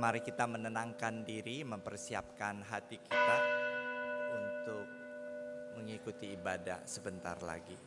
Mari kita menenangkan diri, mempersiapkan hati kita untuk mengikuti ibadah sebentar lagi.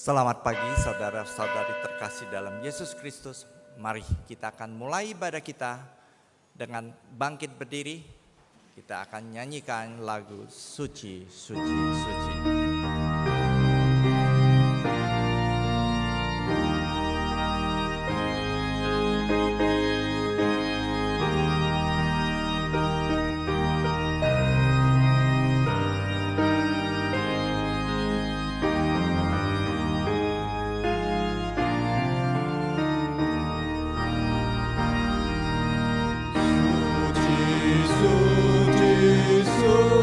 Selamat pagi saudara-saudari terkasih dalam Yesus Kristus. Mari kita akan mulai ibadah kita dengan bangkit berdiri. Kita akan nyanyikan lagu Suci, Suci, Suci. Suci, suci, suci.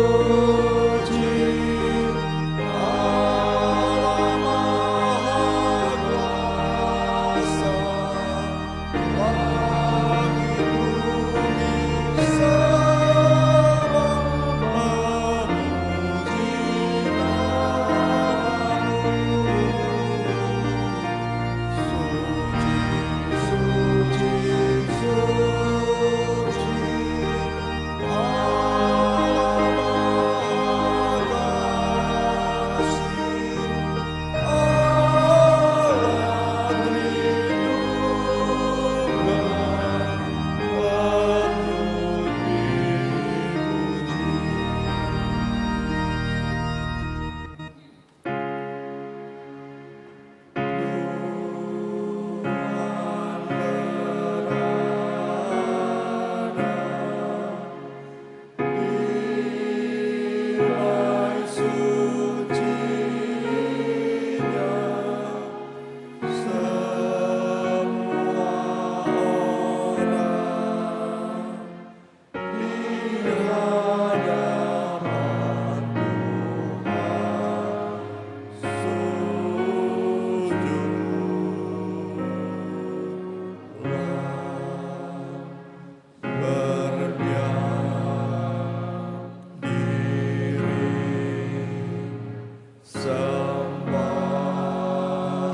sembah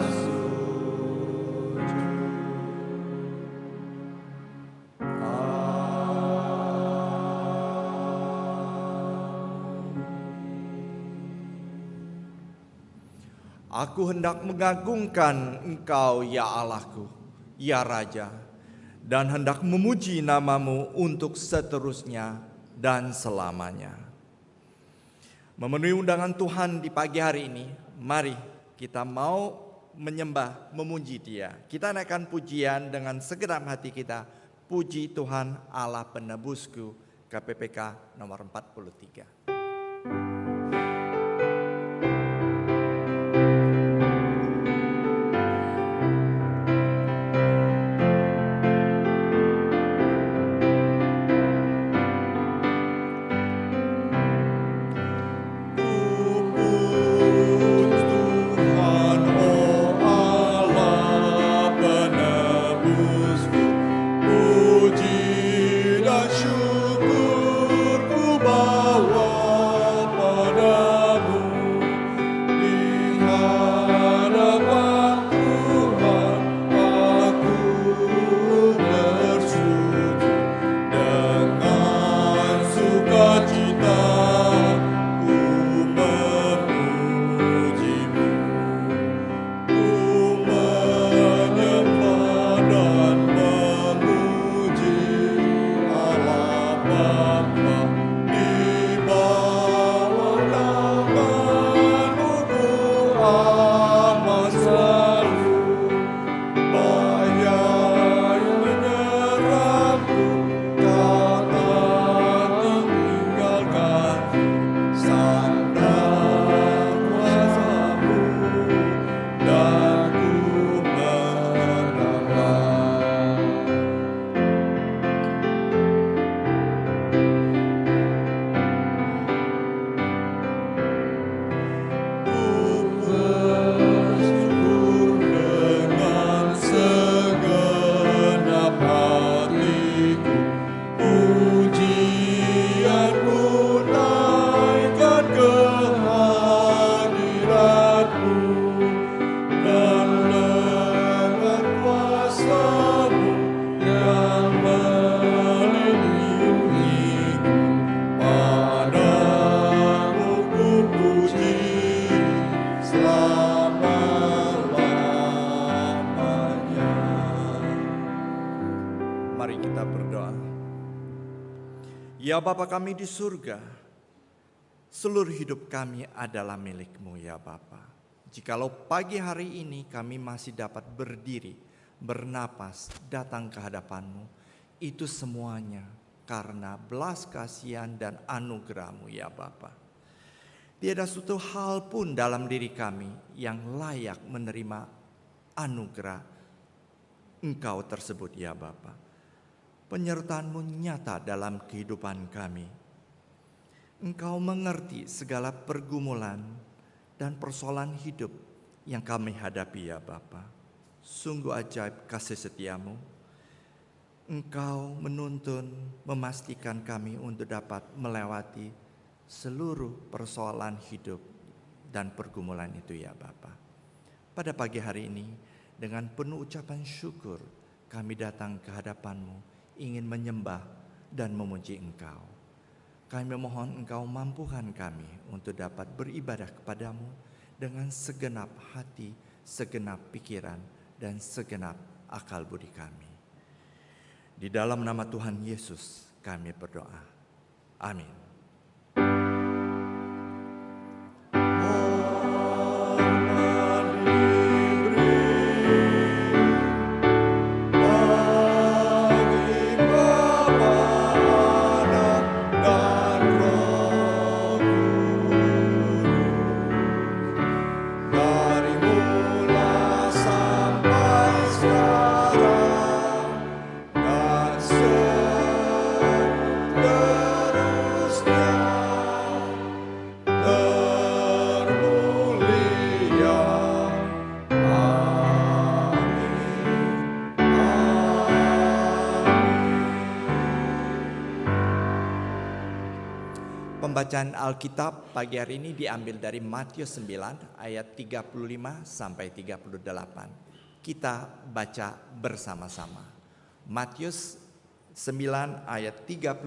sujud. Aku hendak mengagungkan Engkau, ya Allahku, ya Raja, dan hendak memuji namamu untuk seterusnya dan selamanya. Memenuhi undangan Tuhan di pagi hari ini, mari kita mau menyembah, memuji Dia. Kita naikkan pujian dengan segenap hati kita. Puji Tuhan Allah penebusku, KPPK nomor 43. Ya Bapa kami di surga, seluruh hidup kami adalah milik-Mu ya Bapa. Jikalau pagi hari ini kami masih dapat berdiri, bernapas, datang ke hadapan-Mu, itu semuanya karena belas kasihan dan anugerah-Mu ya Bapa. Tiada suatu hal pun dalam diri kami yang layak menerima anugerah Engkau tersebut ya Bapa. Penyertaan-Mu nyata dalam kehidupan kami. Engkau mengerti segala pergumulan dan persoalan hidup yang kami hadapi ya Bapa. Sungguh ajaib kasih setia-Mu. Engkau menuntun, memastikan kami untuk dapat melewati seluruh persoalan hidup dan pergumulan itu ya Bapa. Pada pagi hari ini dengan penuh ucapan syukur kami datang ke hadapan-Mu, ingin menyembah dan memuji Engkau. Kami mohon Engkau mampukan kami untuk dapat beribadah kepadamu dengan segenap hati, segenap pikiran, dan segenap akal budi kami. Di dalam nama Tuhan Yesus kami berdoa. Amin. pembacaan Alkitab pagi hari ini diambil dari Matius 9 ayat 35 sampai 38. Kita baca bersama-sama. Matius 9 ayat 35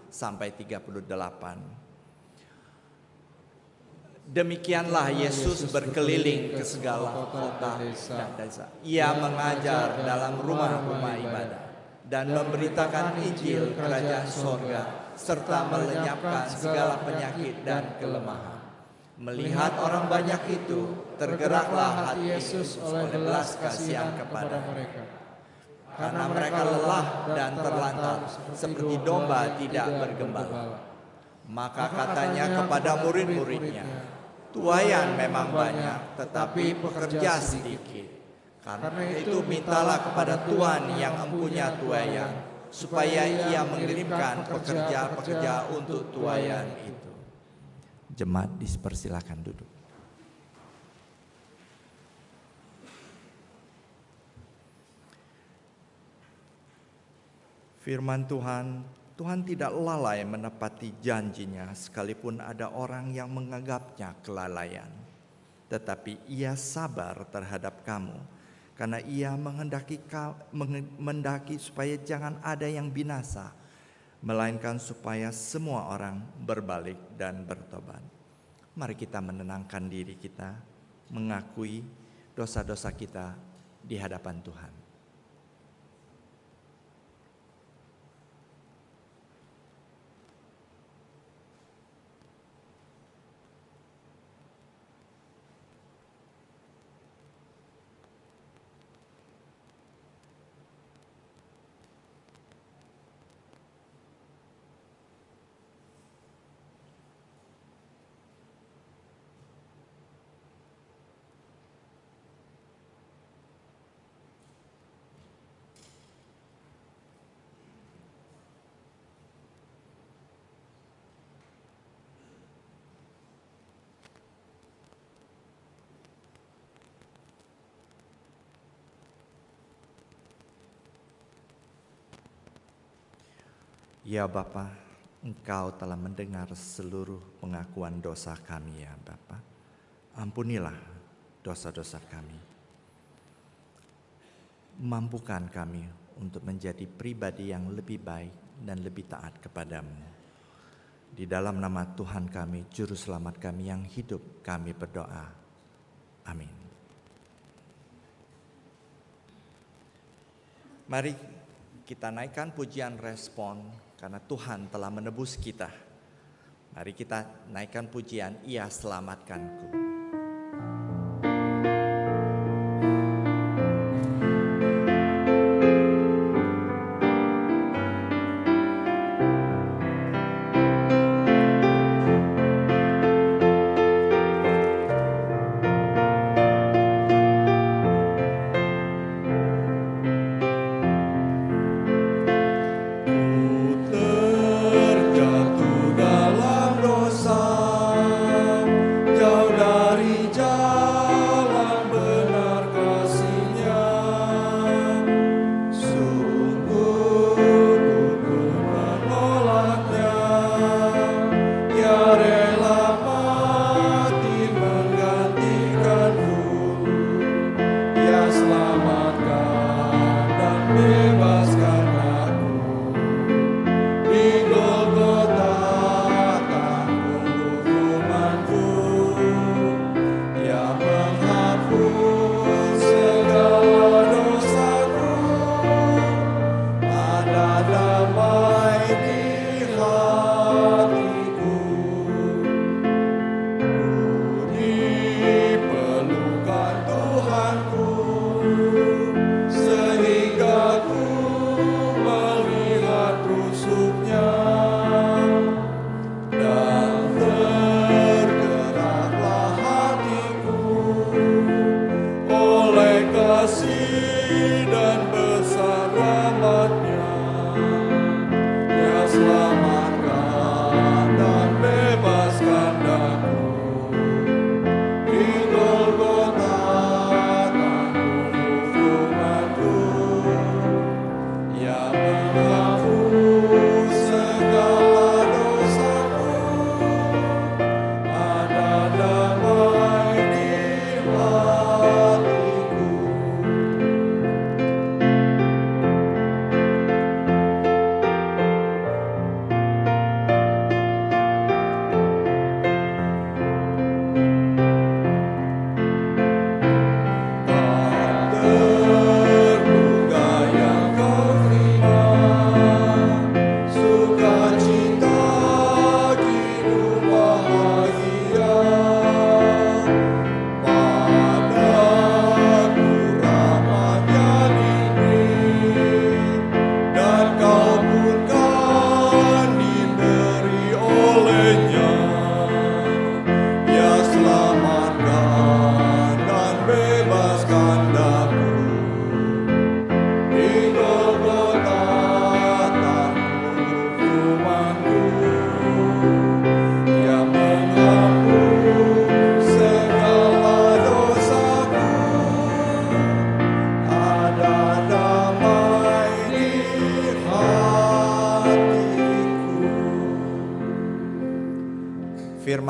sampai 38. Demikianlah Yesus berkeliling ke segala kota dan desa. Ia mengajar dalam rumah-rumah ibadah dan memberitakan Injil Kerajaan Sorga serta melenyapkan segala penyakit dan kelemahan. Melihat orang banyak itu, tergeraklah hati Yesus oleh belas kasihan kepada mereka. Karena mereka lelah dan terlantar seperti domba tidak bergembala. Maka katanya kepada murid-muridnya, tuaian memang banyak, tetapi pekerja sedikit. Karena itu mintalah kepada Tuhan yang empunya tuaian, supaya ia mengirimkan pekerja-pekerja untuk tuaian itu. Jemaat dipersilakan duduk. Firman Tuhan, Tuhan tidak lalai menepati janjinya sekalipun ada orang yang menganggapnya kelalaian. Tetapi ia sabar terhadap kamu karena ia menghendaki supaya jangan ada yang binasa, melainkan supaya semua orang berbalik dan bertobat. Mari kita menenangkan diri kita, mengakui dosa-dosa kita di hadapan Tuhan. Ya Bapa, Engkau telah mendengar seluruh pengakuan dosa kami ya Bapa. Ampunilah dosa-dosa kami. Mampukan kami untuk menjadi pribadi yang lebih baik dan lebih taat kepadamu. Di dalam nama Tuhan kami, Juru Selamat kami yang hidup, kami berdoa. Amin. Mari kita naikkan pujian respon karena Tuhan telah menebus kita. Mari kita naikkan pujian, Ia selamatkanku.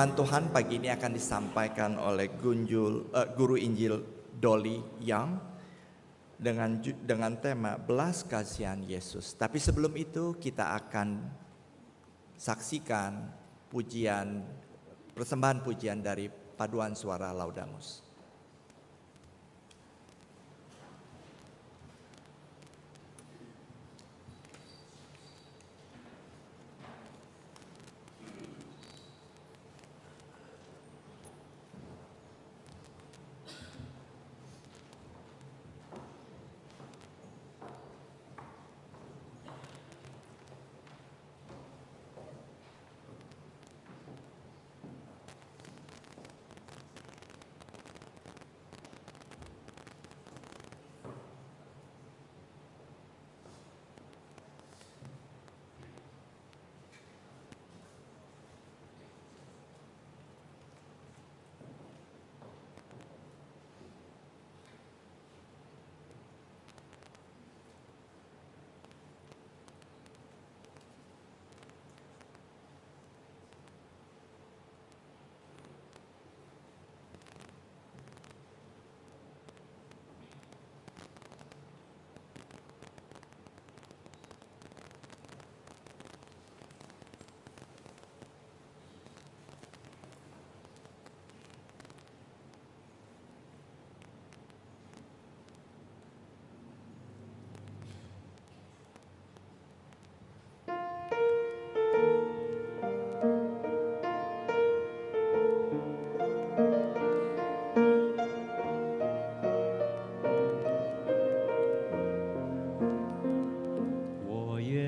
Firman Tuhan pagi ini akan disampaikan oleh Guru Injil Dolly Young dengan tema belas kasihan Yesus. Tapi sebelum itu kita akan saksikan persembahan pujian dari paduan suara Laudamus.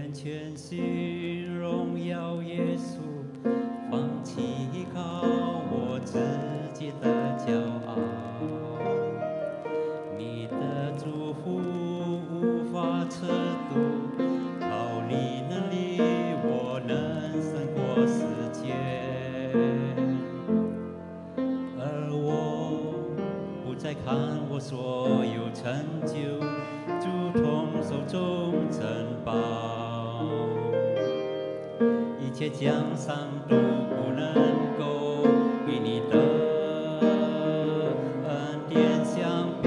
全心荣耀耶稣，放弃依靠我自己的骄傲。你的祝福无法测度，靠你能力，我能胜过世界。而我不再看我所有成就，如同手中珍宝。一切江山都不能够与你的恩典相比，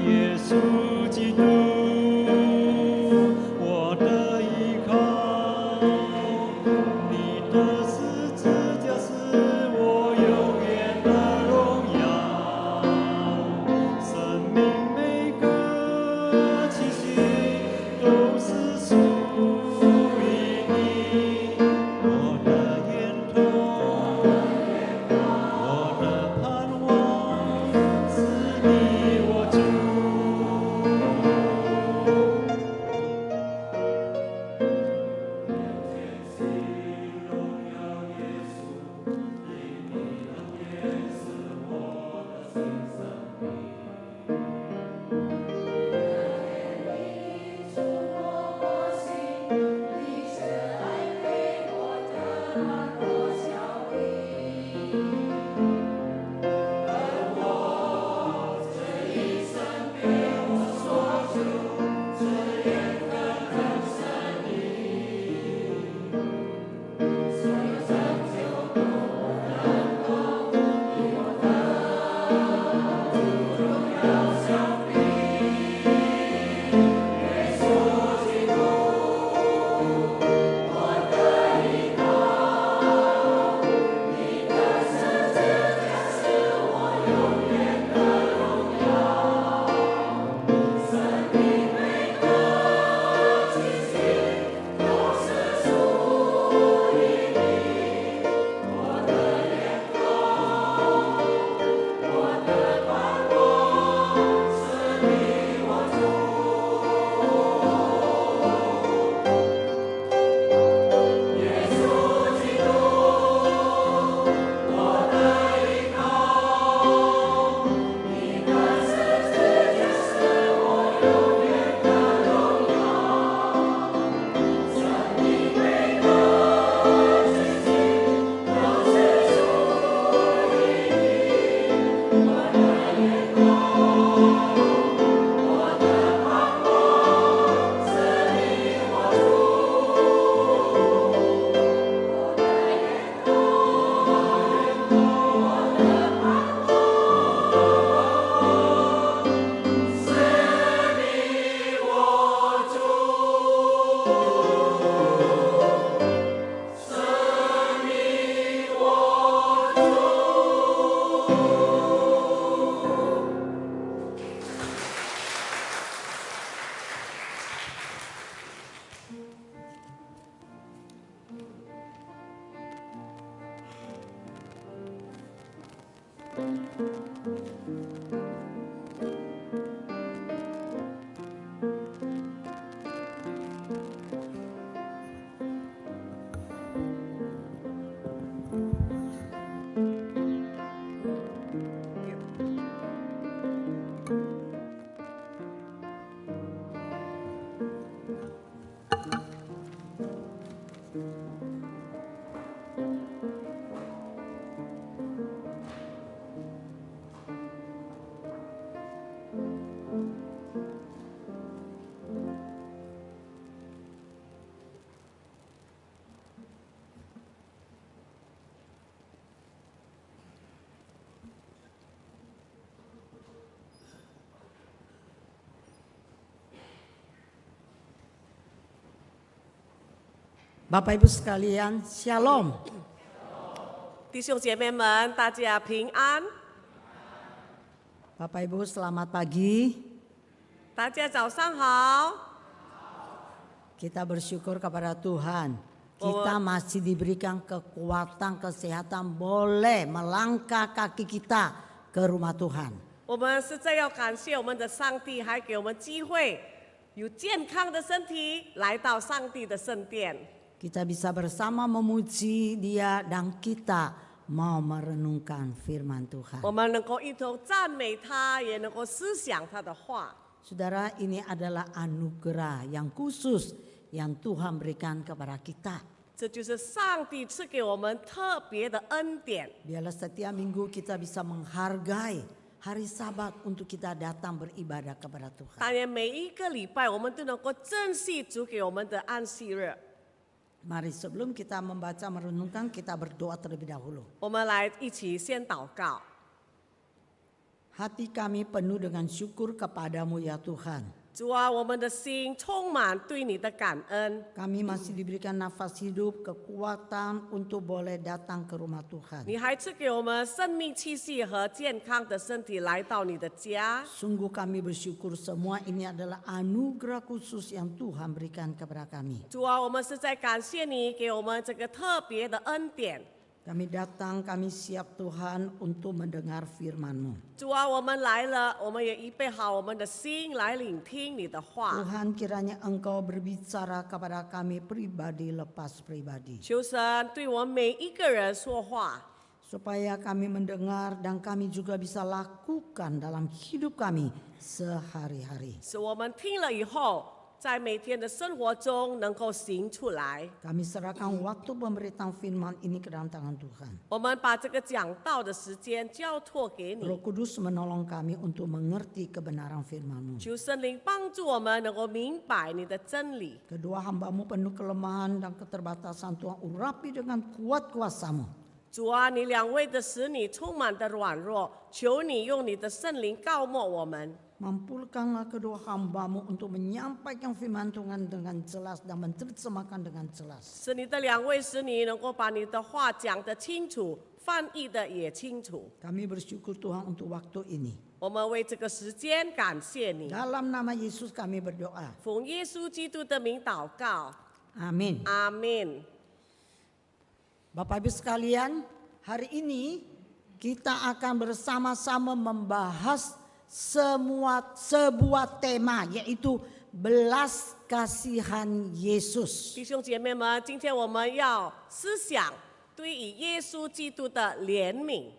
耶稣基督，我的依靠，你的十字架是我永远的荣耀，生命每个气息都是属于你。Bapak Ibu sekalian, Shalom. 弟兄姐妹们，大家平安， Bapak Ibu selamat pagi. 大家早上好。 Kita bersyukur kepada Tuhan. Kita masih diberikan kekuatan, kesehatan, boleh melangkah kaki kita ke rumah Tuhan. 我们实在要感谢我们的上帝，还给我们机会，有健康的身体来到上帝的圣殿。 Kita bisa bersama memuji Dia dan kita mau merenungkan firman Tuhan. 我们能够一同赞美他，也能够思想他的话。 Saudara, ini adalah anugerah yang khusus yang Tuhan berikan kepada kita. 这就是上帝赐给我们特别的恩典。 Biarlah setiap minggu kita bisa menghargai hari Sabat untuk kita datang beribadah kepada Tuhan. 但愿每一个礼拜，我们都能够珍惜主给我们的安息日。 Mari sebelum kita membaca merenungkan, kita berdoa terlebih dahulu. 我们来一起先祷告。 Hati kami penuh dengan syukur kepadamu ya Tuhan. 主啊，我们的心充满对你的感恩。 Kami masih diberikan nafas hidup, kekuatan untuk boleh datang ke rumah Tuhan. 你还赐给我们生命气息和健康的身体来到你的家。 Sungguh kami bersyukur semua ini adalah anugerah khusus yang Tuhan berikan kepada kami. 主啊，我们实在感谢你给我们这个特别的恩典。 Kami datang, kami siap Tuhan untuk mendengar firman-Mu. 主啊，我们来了，我们也预备好我们的心来聆听你的话。 Tuhan kiranya Engkau berbicara kepada kami pribadi lepas pribadi. 求神对我们每一个人说话， Supaya kami mendengar dan kami juga bisa lakukan dalam hidup kami sehari-hari. 使我们听了以后，在每天的生活中能够行出来。 Kami serahkan waktu pemberitaan firman ini ke dalam tangan Tuhan. 我们把这个讲道的时间交托给你， Roh Kudus menolong kami untuk mengerti kebenaran firman-Mu. 求圣灵帮助我们能够明白你的真理。 Kedua hamba-Mu penuh kelemahan dan keterbatasan, Tuhan urapi dengan kuat kuasa-Mu. 主啊，你两位的使女充满的软弱，求你用你的圣灵告没我们。 Mampukanlah kedua hamba-Mu untuk menyampaikan firman Tuhan dengan jelas dan menerjemahkan dengan jelas. 使你的两位使女能够把你的话讲得清楚，翻译的也清楚。 Kami bersyukur Tuhan untuk waktu ini. 我们为这个时间感谢你， Dalam nama Yesus kami berdoa. 奉耶稣基督的名祷告， Amin. 阿门。 Bapak Ibu sekalian, hari ini kita akan bersama-sama membahas sebuah tema, yaitu belas kasihan Yesus. 弟兄姐妹们，今天我们要思想对于耶稣基督的怜悯。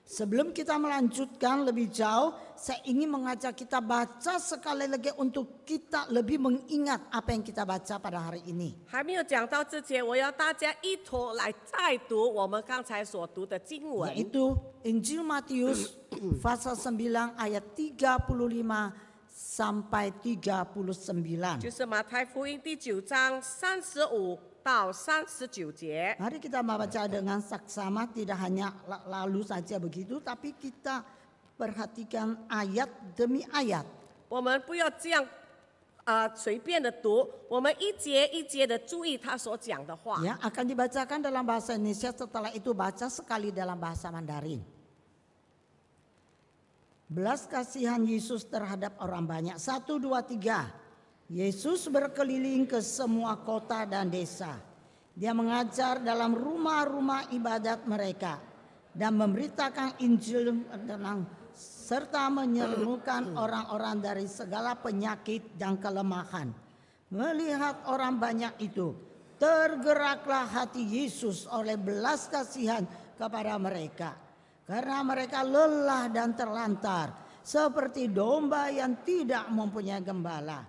Sebelum kita melanjutkan lebih jauh, saya ingin mengajak kita baca sekali lagi untuk kita lebih mengingat apa yang kita baca pada hari ini. 还没有讲到之前，我要大家一同来再读我们刚才所读的经文， Yaitu Injil Matius pasal 9 ayat 35 sampai 39. 就是马太福音第9章35到39节。 Mari kita membaca dengan saksama, tidak hanya lalu saja begitu, tapi kita perhatikan ayat demi ayat. 我们不要这样随便的读，我们一节一节的注意他所讲的话。 Ya, akan dibacakan dalam bahasa Indonesia, setelah itu baca sekali dalam bahasa Mandarin. Belas kasihan Yesus terhadap orang banyak. 1, 2, 3. Yesus berkeliling ke semua kota dan desa. Dia mengajar dalam rumah-rumah ibadat mereka dan memberitakan Injil serta menyembuhkan orang-orang dari segala penyakit dan kelemahan. Melihat orang banyak itu, tergeraklah hati Yesus oleh belas kasihan kepada mereka. Karena mereka lelah dan terlantar, seperti domba yang tidak mempunyai gembala.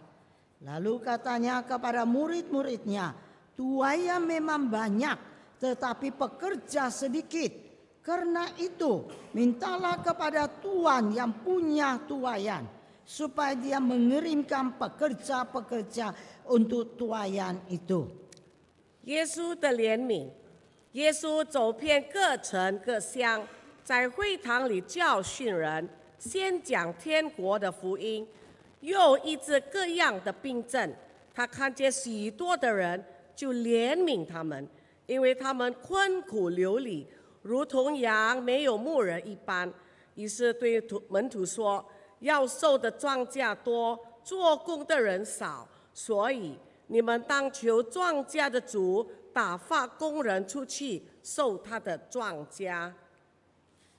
Lalu katanya kepada murid-muridnya, tuai memang banyak, tetapi pekerja sedikit. Karena itu, mintalah kepada Tuhan yang punya tuaian, supaya dia mengirimkan pekerja-pekerja untuk tuaian itu. 耶稣的怜悯，耶稣走遍各城各乡，在会堂里教训人，先讲天国的福音，又医治各样的病症。他看见许多的人，就怜悯他们，因为他们困苦流离，如同羊没有牧人一般。于是对门徒说：要收的庄稼多，做工的人少，所以你们当求庄稼的主打发工人出去收他的庄稼。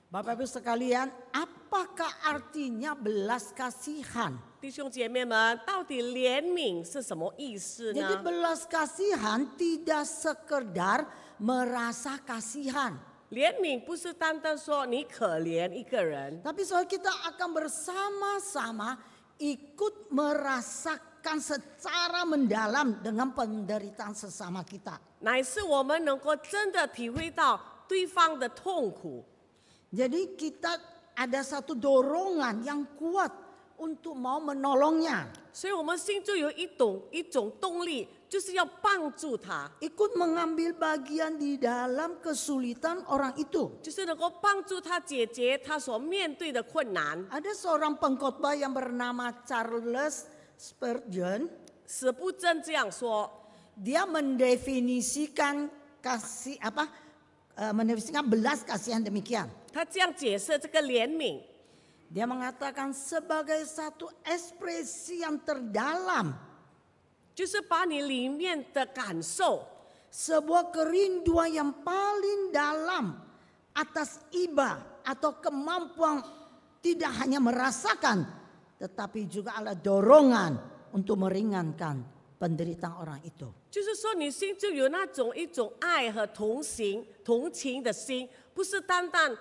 Bapak Ibu sekalian, apakah artinya belas kasihan? 弟兄姐妹们，到底怜悯是什么意思 Jadi 呢？ belas kasihan tidak sekedar merasa kasihan, 怜悯不是单单说你可怜一个人， tapi soal kita akan bersama-sama ikut merasakan secara mendalam dengan penderitaan sesama kita. 乃是我们能够真的体会到对方的痛苦。 Jadi kita ada satu dorongan yang kuat untuk mau menolongnya, 所以我们心中有一种动力，就是要帮助他， ikut mengambil bagian di dalam kesulitan orang itu. 就是能够帮助他解决他所面对的困难。 Ada seorang pengkhotbah yang bernama Charles Spurgeon, 史布真这样说， dia mendefinisikan mendefinisikan belas kasihan demikian. 他这样解释这个怜悯， Dia mengatakan sebagai satu ekspresi yang terdalam, 就是把你里面的感受， sebuah kerinduan yang paling dalam atas iba atau kemampuan tidak hanya merasakan, tetapi juga ada dorongan untuk meringankan penderitaan orang itu. 就是说你心中有一种爱和同情的心，不是单单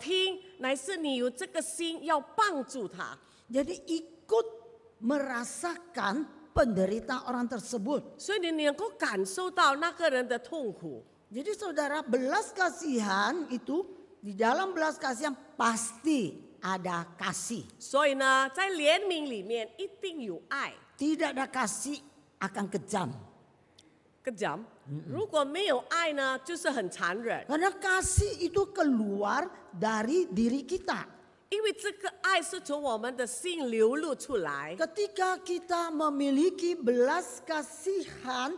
听，乃是你有这个心要帮助他。 Jadi ikut merasakan penderitaan orang tersebut. 所以你能够感受到那个人的痛苦。 Jadi saudara, belas kasihan itu, di dalam belas kasihan pasti ada kasih. 所以呢，在怜悯里面一定有爱。 Tidak ada kasih akan kejam. kejam，如果没有爱呢，就是很残忍。 Karena kasih itu keluar dari diri kita. 因为这个爱是从我们的心流露出来。 Ketika kita memiliki belas kasihan,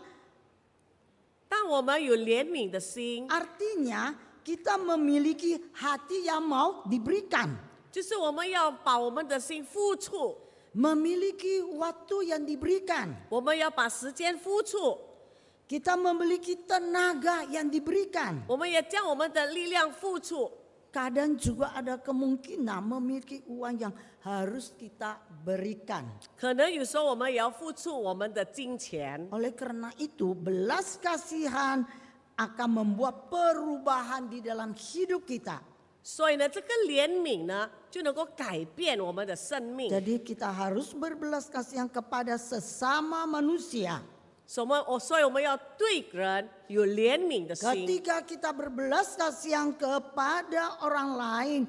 当我们有怜悯的心， artinya kita memiliki hati yang mau diberikan. 就是我们要把我们的心付出， Memiliki waktu yang diberikan. 我们要把时间付出， Kita memiliki tenaga yang diberikan. 我们也将我们的力量付出。 Kadang juga ada kemungkinan memiliki uang yang harus kita berikan. 可能有时候我们也要付出我们的金钱。 Oleh karena itu, belas kasihan akan membuat perubahan di dalam hidup kita. 所以呢，这个怜悯呢，就能够改变我们的生命。 Jadi kita harus berbelas kasihan kepada sesama manusia. 所以我们要对人有怜悯的心。 Ketika kita berbelas kasihan kepada orang lain,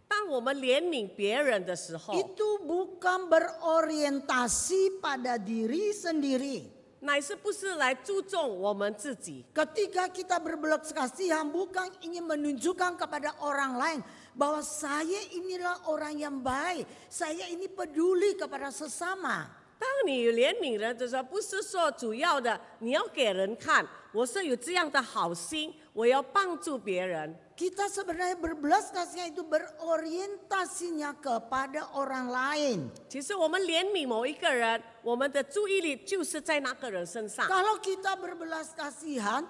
当我们怜悯别人的时候， itu bukan berorientasi pada diri sendiri. 乃是不是来注重我们自己？ Ketika kita berbelas kasihan bukan ingin menunjukkan kepada orang lain bahwa saya inilah orang yang baik, saya ini peduli kepada sesama. 当你有怜悯人的时候，不是说主要的你要给人看，我是有这样的好心，我要帮助别人。 Kita sebenarnya berbelas kasihan itu berorientasinya kepada orang lain. 其实我们怜悯某一个人，我们的注意力就是在那个人身上。 Kalau kita berbelas kasihan,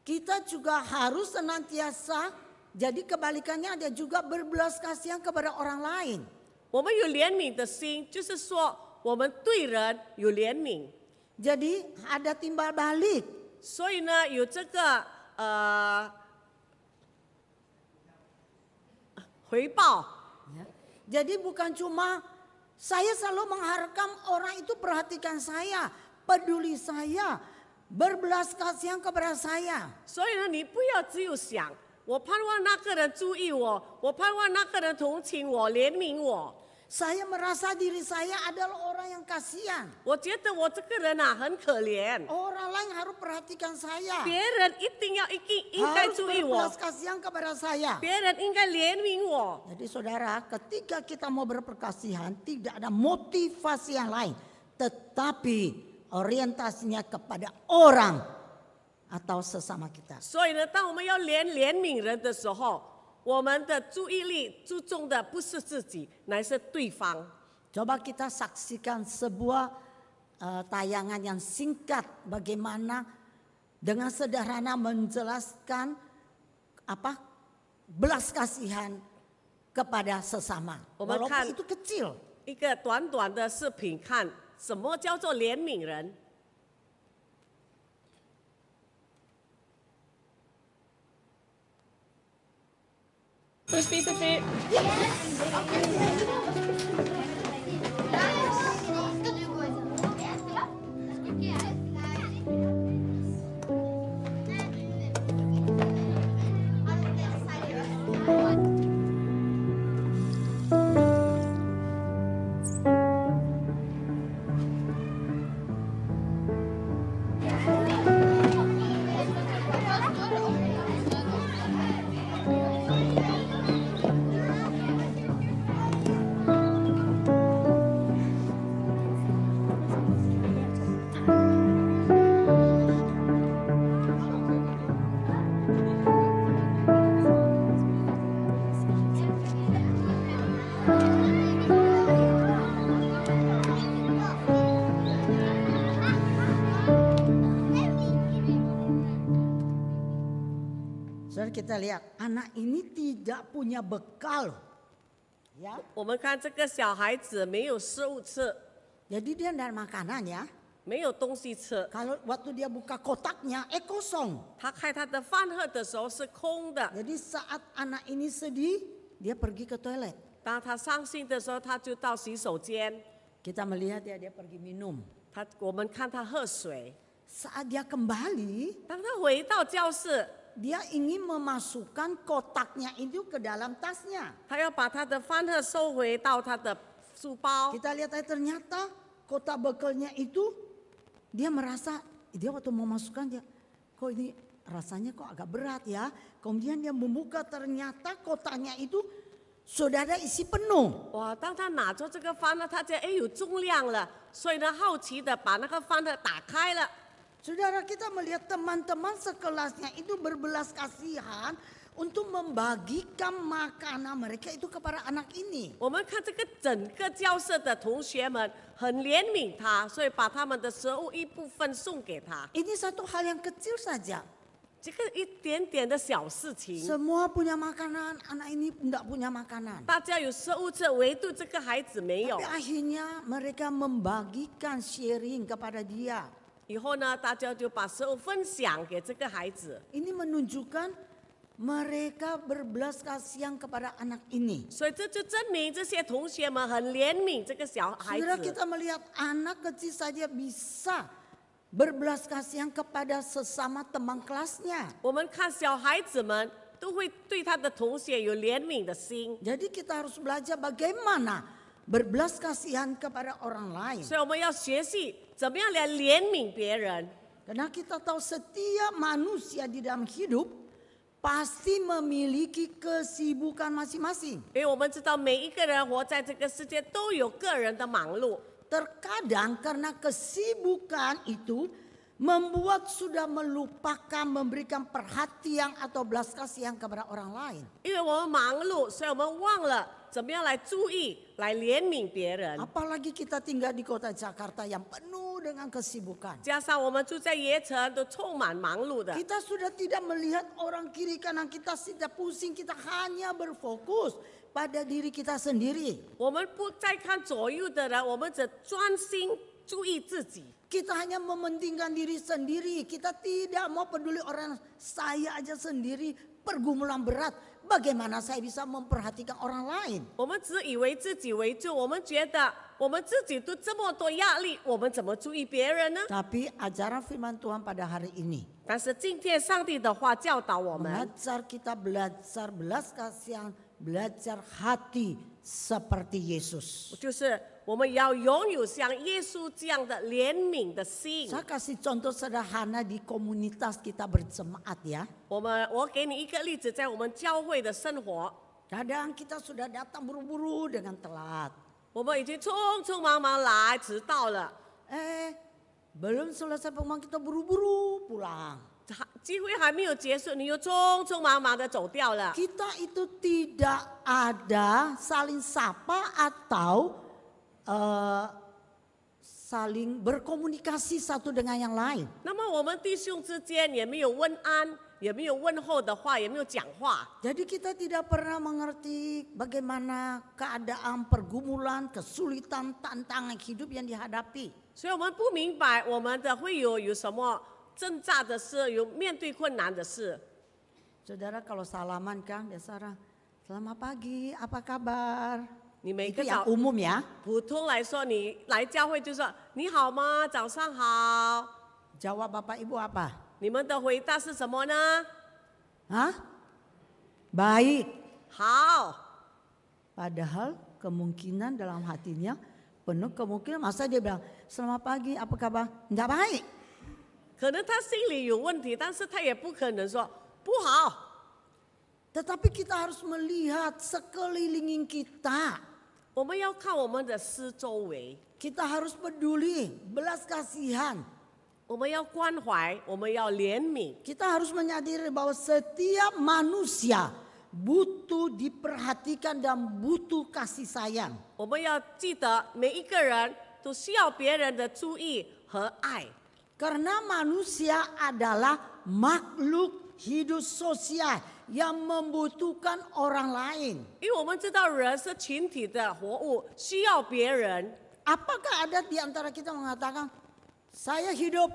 kita juga harus senantiasa, jadi kebalikannya ada juga berbelas kasihan kepada orang lain. 我们有怜悯的心，就是说我们对人有怜悯， Jadi ada timbal balik. 所以呢，有这个回报。 Jadi bukan cuma saya selalu mengharapkan orang itu perhatikan saya, peduli saya, berbelas kasihan kepada saya. 所以呢，你不要只有想，我盼望那个人注意我，我盼望那个人同情我、怜悯我。 Saya merasa diri saya adalah orang yang kasihan. 我觉得我这个人啊很可怜， Orang lain harus perhatikan saya. 别人一定要应该 Harus 注意我， berbelas kasihan kepada saya. 别人应该怜悯我。 Jadi saudara, ketika kita mau berperkasihan tidak ada motivasi yang lain. Tetapi orientasinya kepada orang atau sesama kita. 所以呢，当我们要怜悯人的时候，我们的注意力注重的不是自己，乃是对方。 Coba kita saksikan sebuah tayangan yang singkat bagaimana dengan sederhana menjelaskan belas kasihan kepada sesama. Walaupun itu kecil. 一个短短的视频，看什么叫做怜悯人。 First piece of fruit. Saudara, kita lihat anak ini tidak punya bekal. Ya. 我们看这个小孩子没有食物吃， Jadi dia tidak ada makanan ya. 没有东西吃。 Kalau waktu dia buka kotaknya, kosong. 他开他的饭盒的时候是空的， Jadi saat anak ini sedih, dia pergi ke toilet. 当他伤心的时候，他就到洗手间。 Kita melihat dia pergi minum. 我们看他喝水。 Saat dia kembali, 当他回到教室， dia ingin memasukkan kotaknya itu ke dalam tasnya. 他要把他的饭盒收回到他的书包。 Kita lihat ternyata kotak bekalnya itu dia merasa dia waktu mau masukkan dia kok ini rasanya kok agak berat ya. Kemudian dia membuka ternyata kotaknya itu sudah ada isi penuh. 哇！当他拿着这个饭盒，他觉得有重量了，所以呢好奇的把那个饭盒打开了。 Saudara, kita melihat teman-teman sekelasnya itu berbelas kasihan untuk membagikan makanan mereka itu kepada anak ini. 我们看这个整个教室的同学们很怜悯他，所以把他们的食物一部分送给他。 Ini satu hal yang kecil saja. 这个一点点的小事情， Semua punya makanan, anak ini tidak punya makanan. 大家有食物吃，唯独这个孩子没有 Tapi。akhirnya mereka membagikan sharing kepada dia. 以后呢，大家就把食物分享给这个孩子， Ini menunjukkan mereka berbelas kasihan kepada anak ini. 所以这就证明这些同学们很怜悯这个小孩 Saudara, 子。 kita melihat anak kecil saja bisa berbelas kasihan kepada sesama teman kelasnya. 我们看小孩子们都会对他的同学有怜悯的心， Jadi kita harus belajar bagaimana berbelas kasihan kepada orang lain. 所以我们要学习怎么样来怜悯别人。 Karena kita tahu setiap manusia di dalam hidup pasti memiliki kesibukan masing-masing. 因为我们知道每一个人活在这个世界都有个人的忙碌， Terkadang karena kesibukan itu membuat sudah melupakan memberikan perhatian atau belas kasihan kepada orang lain. 因为我们忙碌，所以我们忘了怎么样来注意、来怜悯别人。 Apalagi kita tinggal di kota Jakarta yang penuh dengan kesibukan. 加上我们住在盐城，都充满忙碌的。 Kita sudah tidak melihat orang kiri kanan kita, tidak pusing, kita hanya berfokus pada diri kita sendiri. 我们不再看左右的人，我们只专心注意自己。 Kita hanya mementingkan diri sendiri. Kita tidak mau peduli orang, saya aja sendiri pergumulan berat. Bagaimana saya bisa memperhatikan orang lain? 我们只以为自己为重，我们觉得我们自己都这么多压力，我们怎么注意别人呢？ Tapi ajaran firman Tuhan pada hari ini 但是今天上帝的话教导我们， mengajar kita belajar belas kasihan, belajar hati seperti Yesus. 就是我们要拥有像耶稣这样的怜悯的心。 Saya kasih contoh sederhana di komunitas kita berjemaat ya. 我给你一个例子，在我们教会的生活， Kadang kita sudah datang buru-buru dengan telat. 我们已经匆匆忙忙来，迟到了。Belum selesai pengumuman kita buru-buru pulang. 机会还没有结束，你又匆匆忙忙的走掉了。 Kita itu tidak ada saling sapa atau saling berkomunikasi satu dengan yang lain. 那么我们弟兄之间也没有问安，也没有问候的话，也没有讲话。 Jadi kita tidak pernah mengerti bagaimana keadaan pergumulan, kesulitan, tantangan hidup yang dihadapi. 所以我们不明白我们的会有什么挣扎的事，有面对困难的事。 Saudara kalau salaman kan biasa, selamat pagi, apa kabar? 你每 Itu 个 yang 早 umum ya. 普通来说，你来教会就说你好吗？早上好。 Jawab Bapak Ibu apa? 你们的回答是什么呢？ Hah? Baik. 好。 Padahal kemungkinan dalam hatinya penuh kemungkinan masa dia bilang selamat pagi, apa kabar? Enggak baik. 可能他心里有问题，但是他也不可能说不好。 Tetapi kita harus melihat sekeliling kita. 我们要看我们的四周围， Kita harus peduli, belas kasihan. 我们要关怀，我们要怜悯。 Kita harus menyadari bahwa setiap manusia butuh diperhatikan dan butuh kasih sayang. 我们要记得每一个人都需要别人的注意和爱， Karena manusia adalah makhluk hidup sosial yang membutuhkan orang lain. 因为我们知道人是群体的活物，需要别人。 Apakah ada di antara kita mengatakan, saya hidup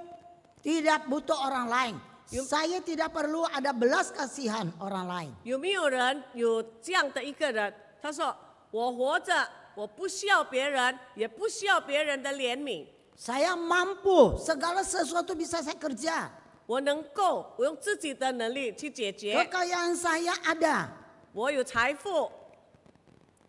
tidak butuh orang lain. Saya tidak perlu ada belas kasihan orang lain. 有没有人有这样的一个人？他说：“我活着，我不需要别人，也不需要别人的怜悯。 Saya mampu, segala sesuatu bisa saya kerja. 我能够，我用自己的能力去解决。 Kekayaan saya ada. 我有财富，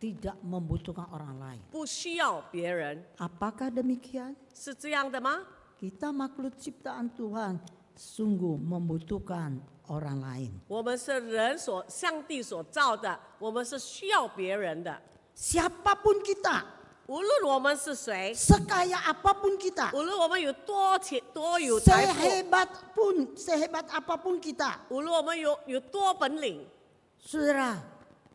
Tidak membutuhkan orang lain. 不需要别人， Apakah demikian? 是这样的吗？ Kita makhluk ciptaan Tuhan sungguh membutuhkan orang lain. 我们是人所上帝所造的，我们是需要别人的。 Siapapun kita, 无论我们是谁， sekaya apapun kita, 无论我们有多钱多有财富， sehebat apapun kita, 无论我们有多本领， saudara,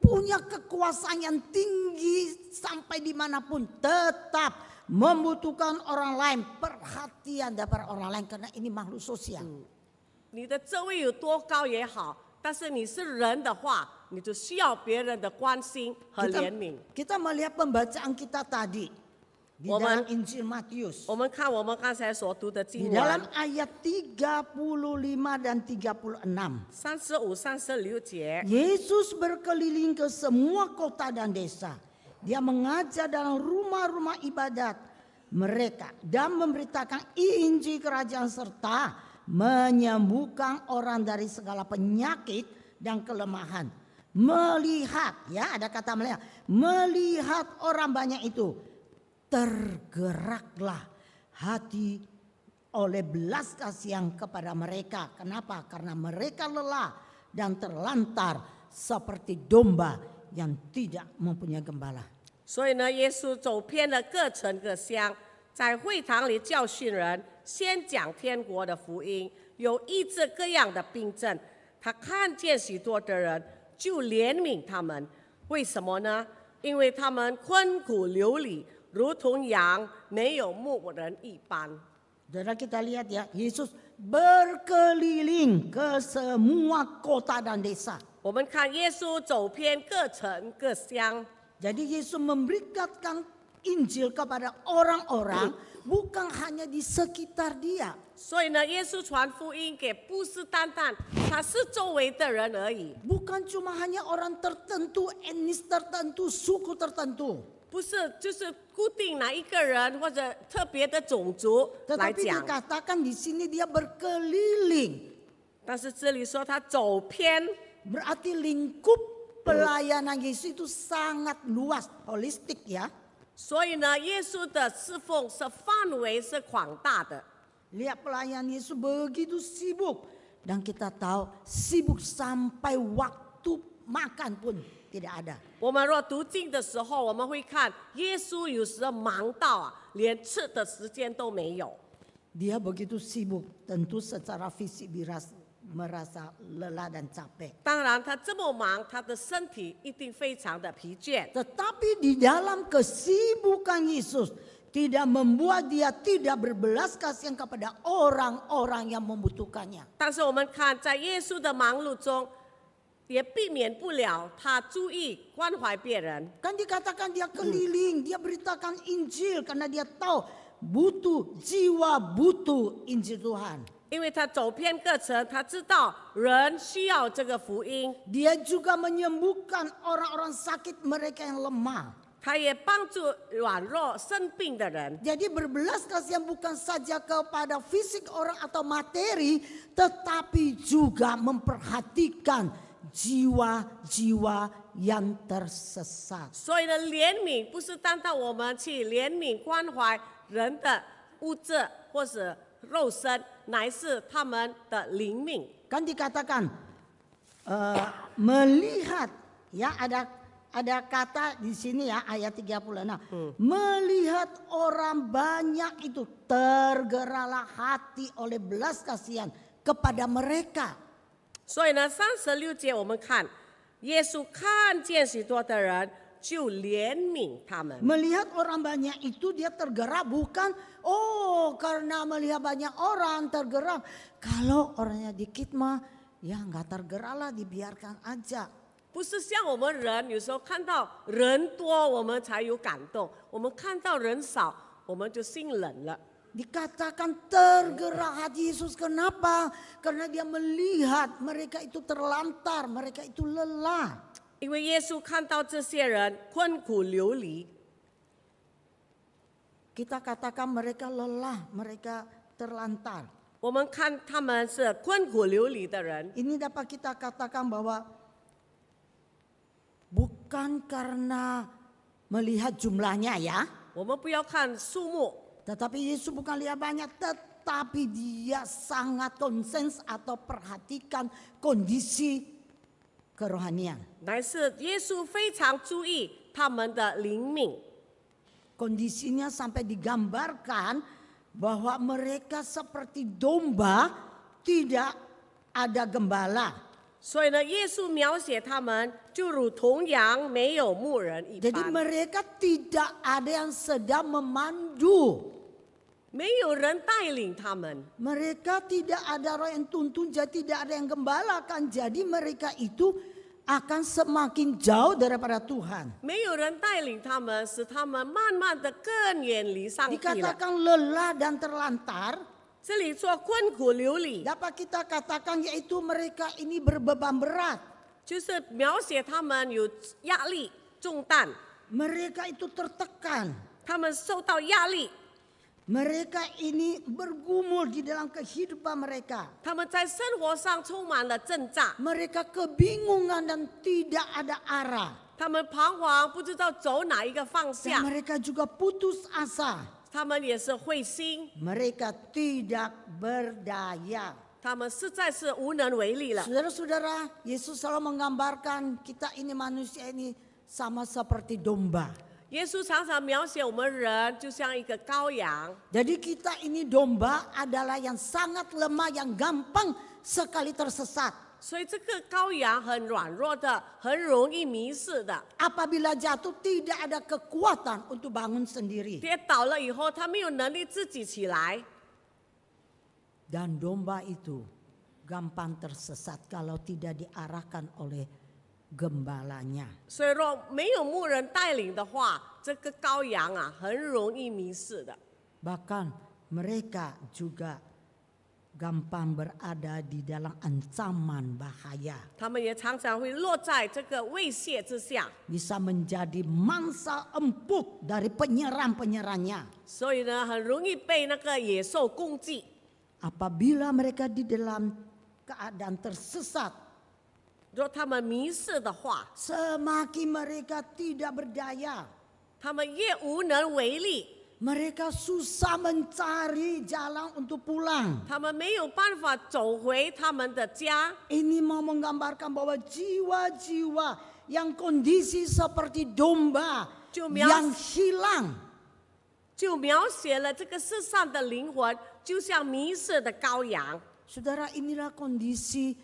punya kekuasaan yang tinggi sampai dimanapun tetap membutuhkan orang lain, perhatian daripada orang lain karena ini makhluk sosial. 你的职位有多高也好，但是你是人的话，你就需要别人的关心和怜悯。 Kita melihat pembacaan kita tadi di dalam Injil Matius. 我们看我们刚才所读的 Di 经 dalam 文， ayat 35 dan 36. 35、36节， Yesus berkeliling ke semua kota dan desa. Dia mengajar dalam rumah-rumah ibadat mereka dan memberitakan Injil kerajaan serta menyembuhkan orang dari segala penyakit dan kelemahan. Melihat, ya ada kata melihat. Melihat orang banyak itu, tergeraklah hati oleh belas kasihan kepada mereka. Kenapa? Karena mereka lelah dan terlantar seperti domba yang tidak mempunyai gembala. 所以呢，耶稣走遍了各城各乡，在会堂里教训人，先讲天国的福音，有医治各样的病症。他看见许多的人，就怜悯他们。为什么呢？因为他们困苦流离，如同羊没有牧人一般。 Saudara kita lihat ya, Yesus berkeliling ke semua kota dan desa. 我们看耶稣走遍各城各乡， Jadi Yesus memberikan Injil kepada orang-orang bukan hanya di sekitar dia. 所以呢，耶稣传福音给不是单单他是周围的人而已， Bukan cuma hanya orang tertentu, etnis tertentu, suku tertentu. 不是就是固定哪一个人或者特别的种族来 Tetapi 讲。 dikatakan di sini dia berkeliling. 但是这里说他走偏， Berarti lingkup pelayanan Yesus itu sangat luas, holistik ya. 所以呢，耶稣的侍奉是范围是广大的。 Lihat pelayan Yesus begitu sibuk. Dan kita tahu sibuk sampai waktu makan pun tidak ada. 我们若读经的时候，我们会看耶稣有时候忙到连吃的时间都没有。Dia begitu sibuk, tentu secara fisik merasa lelah dan capek. 当然，他这么忙，他的身体一定非常的疲倦。 Tetapi di dalam kesibukan Yesus tidak membuat dia tidak berbelas kasihan kepada orang-orang yang membutuhkannya. 但是我们看，在耶稣的忙碌中，也避免不了他注意关怀别人。 Kan dikatakan dia keliling, dia beritakan Injil karena dia tahu jiwa butuh Injil Tuhan. 因为他走遍各城，他知道人需要这个福音， Dia juga menyembuhkan orang-orang sakit, mereka yang lemah. 他也帮助软弱生病的人。 Jadi berbelas kasihan bukan saja kepada fisik orang atau materi, tetapi juga memperhatikan jiwa-jiwa yang tersesat. 所以呢，怜悯不是单单我们去怜悯关怀人的物质或是肉身，乃是他们的灵命。 Kan dikatakan melihat, ya ada kata di sini ya ayat 36. Melihat orang banyak itu tergeraklah hati oleh belas kasihan kepada mereka. 所以呢，36节我们看，耶稣看见许多的人，就怜悯他们。 Melihat orang banyak itu dia tergerak bukan karena melihat banyak orang tergerak. Kalau orangnya dikit mah ya nggak tergeraklah, dibiarkan aja. 不是像我们人有时候看到人多，我们才有感动；我们看到人少，我们就心冷了。 Dikatakan tergerak hati Yesus, kenapa? Karena dia melihat mereka itu terlantar, mereka itu lelah. 因为耶稣看到这些人困苦流离， Kita katakan mereka lelah, mereka terlantar. 我们看他们是困苦流离的人， Ini dapat kita katakan bahwa bukan karena melihat jumlahnya ya. 我们不要看数目， Tetapi Yesus bukan lihat banyak, tetapi dia sangat konsen atau perhatikan kondisi kerohanian. 乃是耶稣非常注意他们的灵命。 Kondisinya sampai digambarkan bahwa mereka seperti domba, tidak ada gembala. 所以呢，耶稣描写他们就如同羊没有牧人一 Jadi 般， mereka tidak ada yang sedang memandu. 没有人带领他们。 Mereka tidak ada orang yang tuntun, jadi tidak ada yang gembalakan. Jadi mereka itu akan semakin jauh daripada Tuhan. 没有人带领他们，使他们慢慢的更远离上帝了。 Dikatakan lelah dan terlantar, 这里说困苦流离， dapat kita katakan yaitu mereka ini berbeban berat. 就是描写他们有压力、重担， Mereka itu tertekan. 他们受到压力， Mereka ini bergumul di dalam kehidupan mereka. 他们在生活上充满了挣扎， Mereka kebingungan dan tidak ada arah. 他们彷徨，不知道走哪一个方 Dan 向， mereka juga putus asa. 他们也是灰心， Mereka tidak berdaya. 他们实在是无能为力了。 Saudara-saudara, Yesus selalu menggambarkan kita ini manusia ini sama seperti domba. 耶稣常常描写我们人就像一个羔羊， Jadi kita ini domba adalah yang sangat lemah, yang gampang sekali tersesat. 所以这个羔羊很软弱的，很容易迷失的。 Apabila jatuh tidak ada kekuatan untuk bangun sendiri. 跌倒了以后，他没有能力自己起来。 Dan domba itu gampang tersesat kalau tidak diarahkan oleh gembalanya. 所以若没有牧人带领的话，这个羔羊啊，很容易迷失的。 Bahkan mereka juga gampang berada di dalam ancaman bahaya. 他们也常常会落在这个威胁之下， Bisa menjadi mangsa empuk dari penyerang-penyerangnya. 所以呢，很容易被那个野兽攻击。 Apabila mereka di dalam keadaan tersesat, 若他们迷失的话， semakin mereka tidak berdaya. 他们越无能为力， Mereka susah mencari jalan untuk pulang. 他们没有办法走回他们的家。 Ini mau menggambarkan bahwa jiwa-jiwa yang kondisi seperti domba Cuma- yang hilang. 就描写了这个世上的灵魂就像迷失的羔羊。 Saudara, inilah kondisi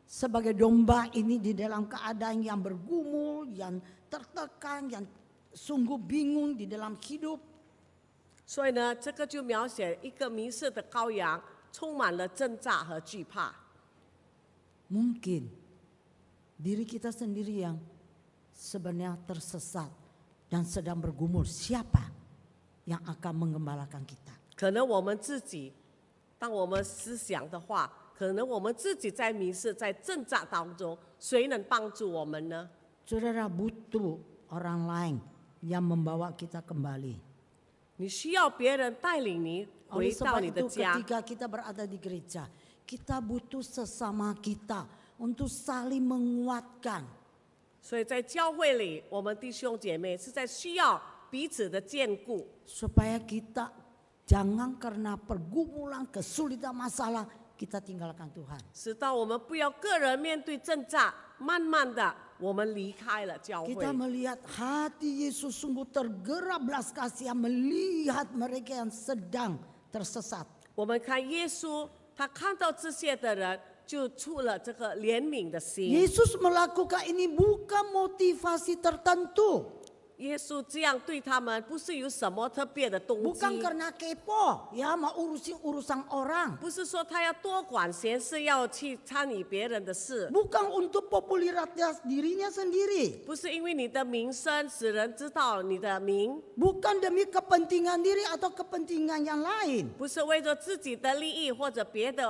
sebagai domba ini di dalam keadaan yang bergumul, yang tertekan, yang sungguh bingung di dalam hidup. 所以呢，这个就描写一个迷失的羔羊，充满了挣扎和惧怕。 Mungkin diri kita sendiri yang sebenarnya tersesat dan sedang bergumul. Siapa yang akan menggembalakan kita? 可能我们自己，当我们思想的话，可能我们自己在迷失、在挣扎当中，谁能帮助我们呢？ Saudara butuh orang lain yang membawa kita kembali. 你需要别人带领你 Oleh 回到 sebab 你的 itu 家。 ketika kita berada di gereja, kita butuh sesama kita untuk saling menguatkan. 所以在教会里，我们弟兄姐妹是在需要彼此的坚固， Supaya kita jangan karena pergumulan, kesulitan, masalah, kita tinggalkan Tuhan. 使到我们不要个人面对挣扎，慢慢的我们离开了教会。 Kita melihat hati Yesus sungguh tergerak belas kasihan melihat mereka yang sedang tersesat. 我们看耶稣，他看到这些的人，就出了这个怜悯的心。 Yesus melakukan ini bukan motivasi tertentu. 耶稣这样对他们，不是有什么特别的动 Bukan 机， karena kepo, ya mau urusin urusan orang. 不是说他要多管闲事，要去参与别人的事， Bukan untuk popularitas dirinya sendiri. 不是因为你的名声使人知道你的名， Bukan demi kepentingan diri atau kepentingan yang lain. 不是为着自己的利益或者别的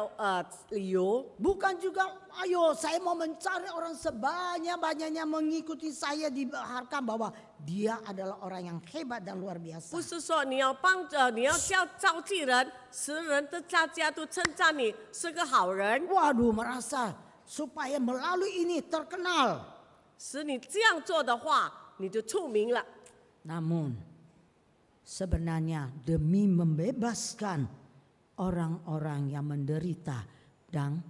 理由， Bukan juga, ayo saya mau mencari orang sebanyak-banyaknya mengikuti saya diharapkan bahwa dia adalah orang yang hebat dan luar 不 biasa. 是说你要你要召集人，使人的大家都称赞你是个好人， Waduh, merasa supaya melalui ini terkenal. 使你这样做的话，你就出名了。 Namun sebenarnya demi membebaskan orang-orang yang menderita dan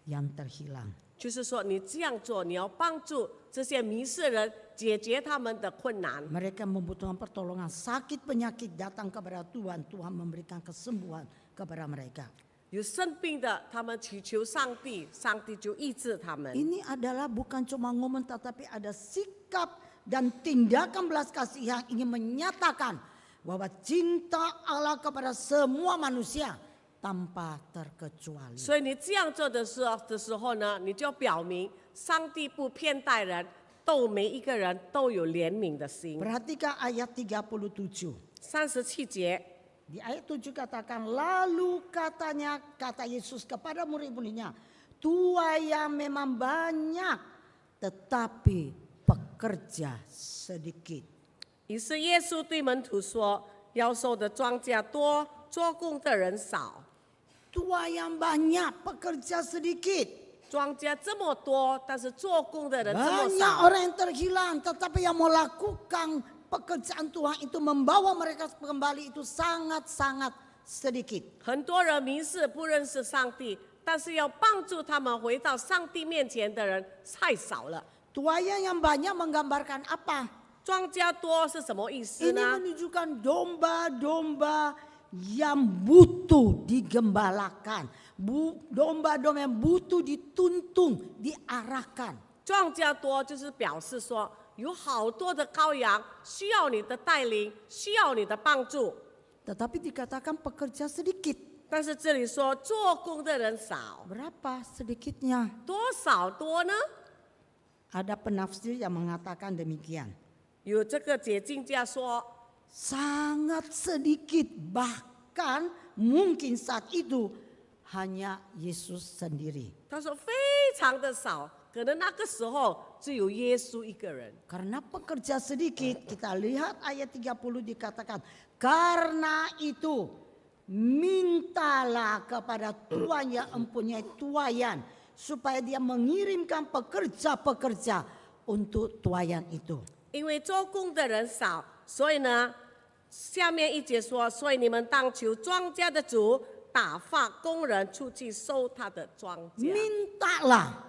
yang terhilang. 就是说，你这样做，你要帮助这些迷失人解决他们的困难。 Mereka membutuhkan pertolongan, sakit penyakit datang kepada Tuhan, Tuhan memberikan kesembuhan kepada mereka. 有生病的，他们祈求上帝，上帝就医治他们。 Ini adalah bukan cuma ngomong tetapi ada sikap dan tindakan belas kasihan ingin menyatakan bahwa cinta Allah kepada semua manusia tanpa terkecuali. 所以你这样做的时候呢，你就表明上帝不偏待人，每一个人都有怜悯的心。 Perhatikan ayat 37. 37节， Di ayat 7 katakan, lalu kata Yesus kepada murid-muridnya, tuai yang memang banyak tetapi pekerja sedikit. 于是耶稣对门徒说：“要收的庄稼多，做工的人少。 Tuai yang banyak, pekerja sedikit. 庄稼这么多，但是做工的人这么 Banyak 少。 orang yang terhilang, tetapi yang melakukan pekerjaan Tuhan itu membawa mereka kembali itu sangat-sangat sedikit. 很多人迷失不认识上帝，但是要帮助他们回到上帝面前的人太少了。 Tuayan yang banyak menggambarkan apa? 庄稼多是什么意思 Ini 呢？ menunjukkan domba-domba yang butuh digembalakan. Domba-domba yang butuh dituntun, diarahkan. 庄稼多就是表示说，有好多的羔羊需要你的带领，需要你的帮助。 Tetapi dikatakan pekerja sedikit. 但是这里说做工的人少， Berapa sedikitnya? 多少多呢？ Ada penafsir yang mengatakan demikian. 有这个解经家说， Sangat sedikit, bahkan mungkin saat itu hanya Yesus sendiri. 他说非常的少，可能那个时候只有耶稣一个人。 Karena pekerja sedikit, kita lihat ayat 30 dikatakan, karena itu mintalah kepada Tuhan yang mempunyai tuayan, supaya dia mengirimkan pekerja-pekerja untuk tuayan itu. 因为做工的人少，所以呢，下面一节说，所以你们当求庄稼的主打发工人出去收他的庄稼。 Mintalah.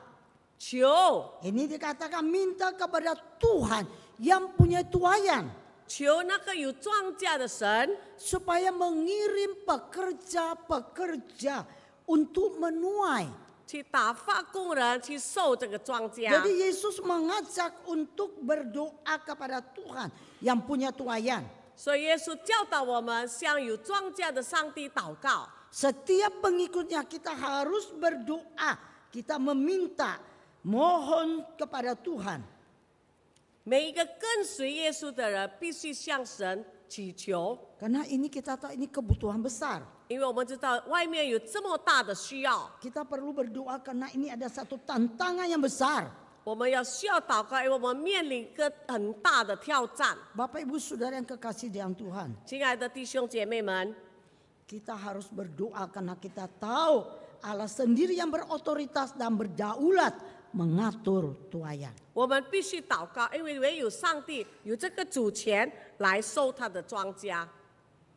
求， Ini dikatakan minta kepada Tuhan yang punya tuayan. 求那个有庄稼的神 supaya mengirim pekerja-pekerja untuk menuai. 去打发工人去收这个庄稼。 Jadi Yesus mengajak untuk berdoa kepada Tuhan yang punya tuayan. 所以耶稣教导我们向有庄稼的上帝祷告。 Setiap pengikutnya kita harus berdoa, kita meminta, mohon kepada Tuhan. 每一个跟随耶稣的人必须向神祈求， Karena ini kita tahu ini kebutuhan besar. 因为我们知道外面有这么大的需要， Kita perlu berdoa karena ini ada satu tantangan yang besar. 我们需要祷告，因为我们面临一个很大的挑战。 Bapak Ibu Saudara yang kekasih di dalam Tuhan, 亲爱的弟兄姐妹们， kita harus berdoa karena kita tahu Allah sendiri yang berotoritas dan berdaulat mengatur tuayan. 我们必须祷告，因为唯有上帝有这个主权来收他的庄稼。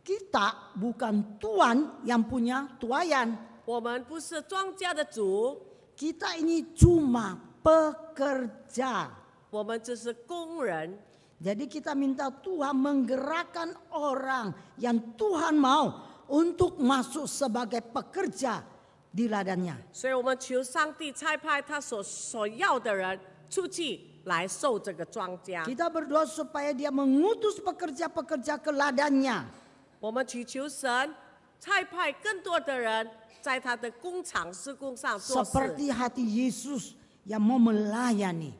Kita bukan tuan yang punya tuayan. 我们不是庄稼的主， Kita ini cuma pekerja. 我们只是工人。 Jadi kita minta Tuhan menggerakkan orang yang Tuhan mau untuk masuk sebagai pekerja di ladangnya. 所以我们求上帝差派他所要的人出去来收这个庄稼。 Kita berdoa supaya dia mengutus pekerja-pekerja ke ladangnya. 我们祈求神差派更多的人在他的工厂施工上做事， Seperti hati Yesus yang mau melayani.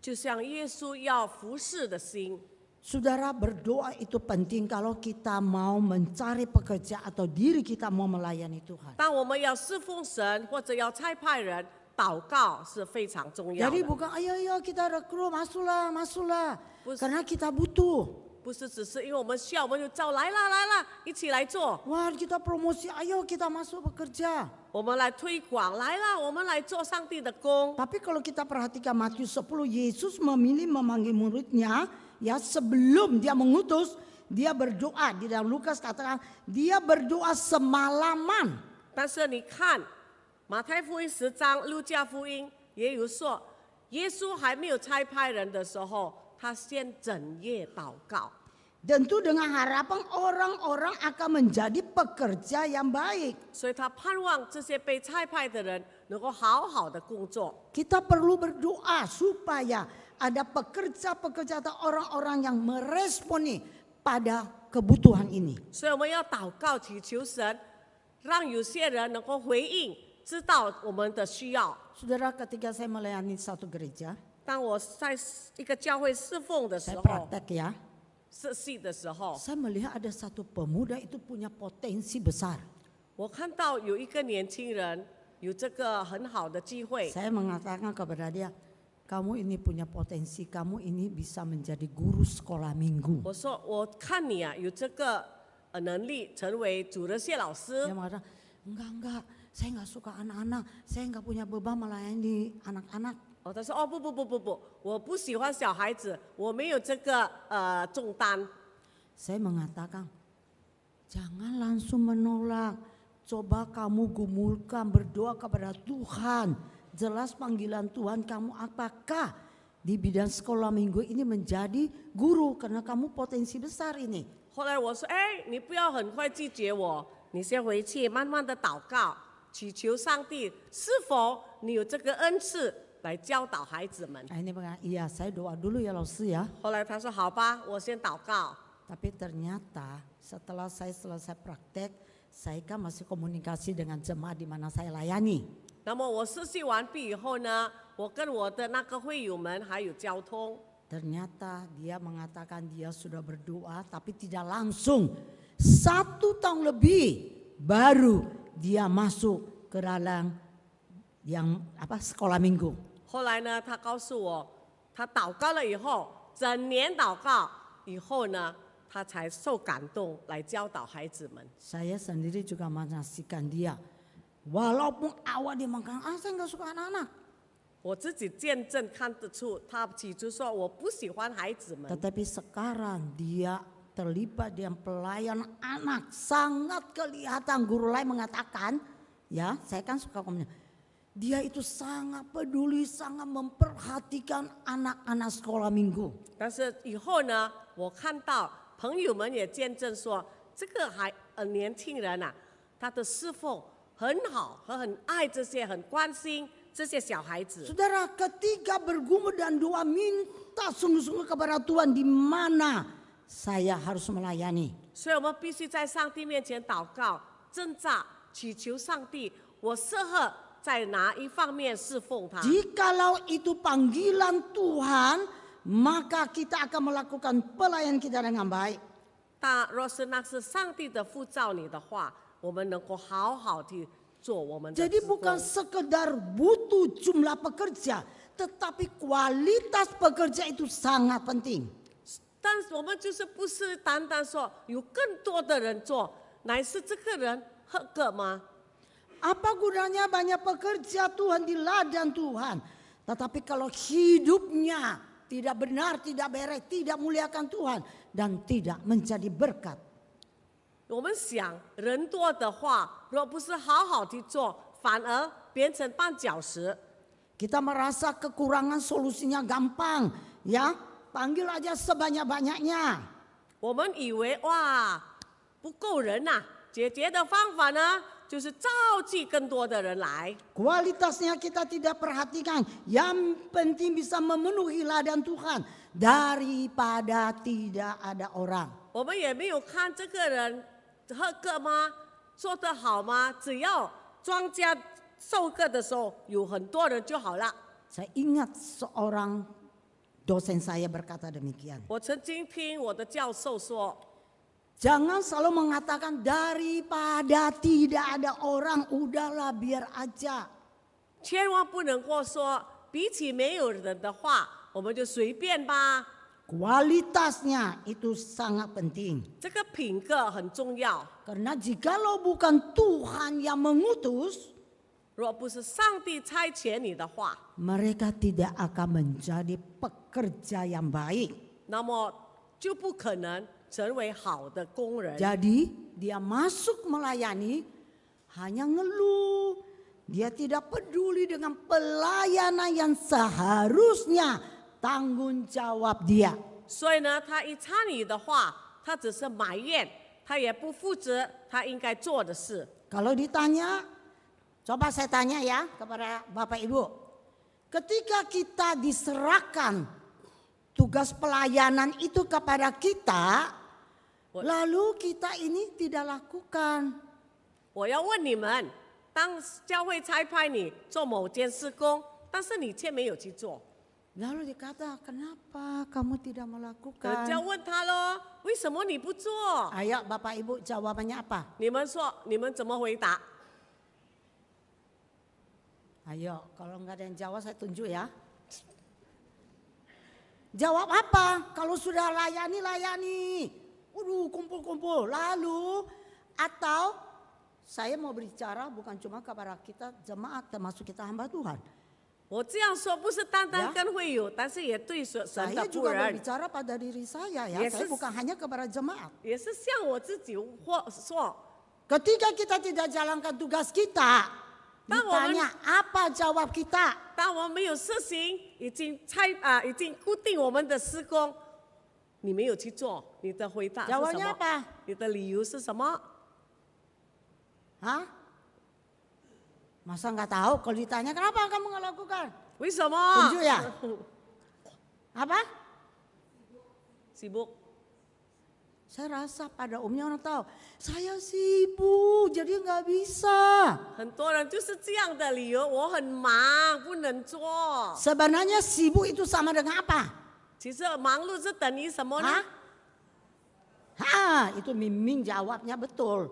就像耶稣要服侍的心。 Saudara, berdoa itu penting kalau kita mau mencari pekerja atau diri kita mau melayani Tuhan. 当我们要侍奉神或者要差派人，祷告是非常重要 Jadi 的， bukan ayo kita rekrut masuklah. Bus- Karena kita butuh. 不是只是因为我们需要，我们就招来了，一起来做。 Wah, kita promosi, ayo kita masuk bekerja. 我们来推广，来了，我们来做上帝的工。 Tapi kalau kita perhatikan Matius 10, Yesus memilih memanggil muridnya, ya sebelum dia mengutus, dia berdoa. Di dalam Lukas katakan, dia berdoa semalaman. 但是你看马太福音10章、路加福音也有说，耶稣还没有差派人的时候，他先整夜祷告。 Tentu dengan harapan orang-orang akan menjadi pekerja yang baik. 所以他盼望这些被差派的人能够好好的工作。 Kita perlu berdoa supaya ada pekerja-pekerja atau orang-orang yang meresponi pada kebutuhan ini. 所以我们要祷告祈求神，让有些人能够回应，知道我们的需要。 Saudara, ketika saya melayani satu gereja, 当我在一个教会侍奉的时 saya 候， praktek ya, 实习的时候， saya melihat ada satu pemuda itu punya potensi besar. 我看到有一个年轻人有这个很好的机会， Saya mengatakan kepada dia, kamu ini punya potensi, kamu ini bisa menjadi guru sekolah minggu. 我说我看你啊有这个能力成为主日学老师 Dia。mengatakan, enggak, saya enggak suka anak-anak, saya enggak punya beban melayani anak-anak. 他说哦不，我不喜欢小孩子，我没有这个重担。 Saya mengatakan, jangan langsung menolak. Coba kamu gumulkan, berdoa kepada Tuhan. Jelas panggilan Tuhan kamu apakah di bidang sekolah minggu ini menjadi guru. Karena kamu potensi besar ini. 后来我说，哎，你不要很快拒绝我，你先回去慢慢的祷告，祈求上帝是否你有这个恩赐来教导孩子们。 Nah, ini mengatakan, iya saya doa dulu ya Laus ya. 后来他说好吧，我先祷告。 Tapi ternyata setelah saya selesai praktek, saya kan masih komunikasi dengan jemaat di mana saya layani. 那么我实习完毕以后呢，我跟我的那个会友们还有交通。 Ternyata dia mengatakan dia sudah berdoa tapi tidak langsung. 1 tahun lebih baru dia masuk ke dalam yang sekolah minggu. 后来呢，他告诉我，他祷告了以后，整年祷告以后呢，他才受感动来教导孩子们。 Saya sendiri juga menyaksikan dia. Walaupun awal dia mengatakan, saya nggak suka anak-anak. 我自己见证看得出，他起初说我不喜欢孩子们， Tetapi sekarang dia terlibat dengan pelayanan anak. Sangat kelihatan guru lain mengatakan, ya saya kan suka komunikasi. dia itu sangat peduli, sangat memperhatikan anak-anak sekolah minggu. 但是以后呢，我看到朋友们也见证说，这个年轻人啊，他的侍奉很好，和很爱这些，很关心这些小孩子。 Saudara, ketika bergumul dan doa minta sungguh-sungguh kepada Tuhan, di mana saya harus melayani. 所以我们必须在上帝面前祷告、挣扎、祈求上帝，我适合在哪一方面侍奉他。 Jikalau itu panggilan Tuhan, maka kita akan melakukan pelayan kita dengan baik. 但若是那是上帝的呼召你的话，我们能够好好地做我们的 Jadi 侍奉。 bukan sekedar butuh jumlah pekerja, tetapi kualitas pekerja itu sangat penting. 但是我们就是不是单单说有更多的人做，乃是这个人合格吗？ Apa gunanya banyak pekerja Tuhan di ladang Tuhan, tetapi kalau hidupnya tidak benar, tidak beres, tidak muliakan Tuhan, dan tidak menjadi berkat. 我们想人多的话，若不是好好地做，反而变成绊脚石。 Kita merasa kekurangan solusinya gampang, ya panggil aja sebanyak-banyaknya. 我们以为哇不够人呐、解决的方法呢，就是召集更多的人来。 Kualitasnya kita tidak perhatikan. Yang penting bisa memenuhi ladang Tuhan daripada tidak ada orang. 我们也没有看这个人合格吗？做得好吗？只要庄稼收割的时候有很多人就好了。 Saya ingat seorang dosen saya berkata demikian. 我曾经听我的教授说， Jangan selalu mengatakan daripada tidak ada orang, udahlah biar aja. 千万不能够说比起没有人的话，我们就随便吧。 Kualitasnya itu sangat penting. 这个品格很重要。 Karena jikalau bukan Tuhan yang mengutus, 若不是上帝差遣你的话， mereka tidak akan menjadi pekerja yang baik. 那么就不可能成为好的工人。 Jadi dia masuk melayani hanya ngeluh. Dia tidak peduli dengan pelayanan yang seharusnya tanggung jawab dia. 所以呢，他一参与的话，他只是埋怨，他也不负责他应该做的事。 Kalau ditanya, coba saya tanya ya kepada Bapak Ibu. Ketika kita diserahkan tugas pelayanan itu kepada kita, lalu kita ini tidak lakukan. 我要问你们，当教会差派你做某件事工，但是你却没有去做， Lalu dikata, kenapa kamu tidak 人 melakukan? 家问他喽，为什么你不做？ Ayo Bapak Ibu jawabannya apa? 你们说，你们怎么回答？ Ayo kalau nggak ada yang jawab saya tunjuk ya. Jawab apa? Kalau sudah layani. Kumpul-kumpul. Lalu atau saya mau berbicara bukan cuma kepada kita jemaat termasuk kita hamba Tuhan. 我这样说不是单单跟会友，但是也对神的 Saya 仆 juga 人， berbicara pada diri saya ya. Yes, Saya bukan hanya kepada jemaat. 也是向我自己说。 Ketika kita tidak jalankan tugas kita, ditanya apa jawab kita? 当我们没有实行，已经固定我们的施工，你没有去做，你的回答是什 Jawabnya 么？ apa? 你的理由是什么？ Hah? Masa nggak tahu? Kalau ditanya kenapa kamu nggak lakukan? 为什么？ Tunjuk ya? Apa? sibuk. Saya rasa pada umumnya orang tahu. Saya sibuk jadi nggak bisa. 很多人就是这样的理由，我很忙，不能做。 Sebenarnya sibuk itu sama dengan apa? 其实忙碌是等于什么呢？ Hah? Itu Mimin jawabnya betul.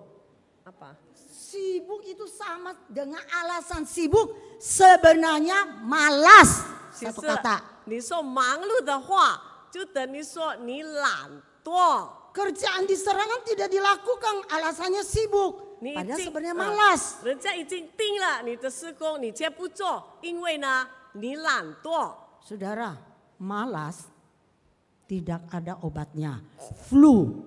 apa？ Sibuk itu sama dengan alasan sibuk sebenarnya malas. 其实 Satu kata. 你说忙碌的话，就等于说你懒惰。 Kerjaan di serangan tidak dilakukan alasannya sibuk. 你已 Padahal 经 sebenarnya malas. 人家已经定了你的施工，你却不做，因为呢你懒惰。 Saudara, malas tidak ada obatnya. Flu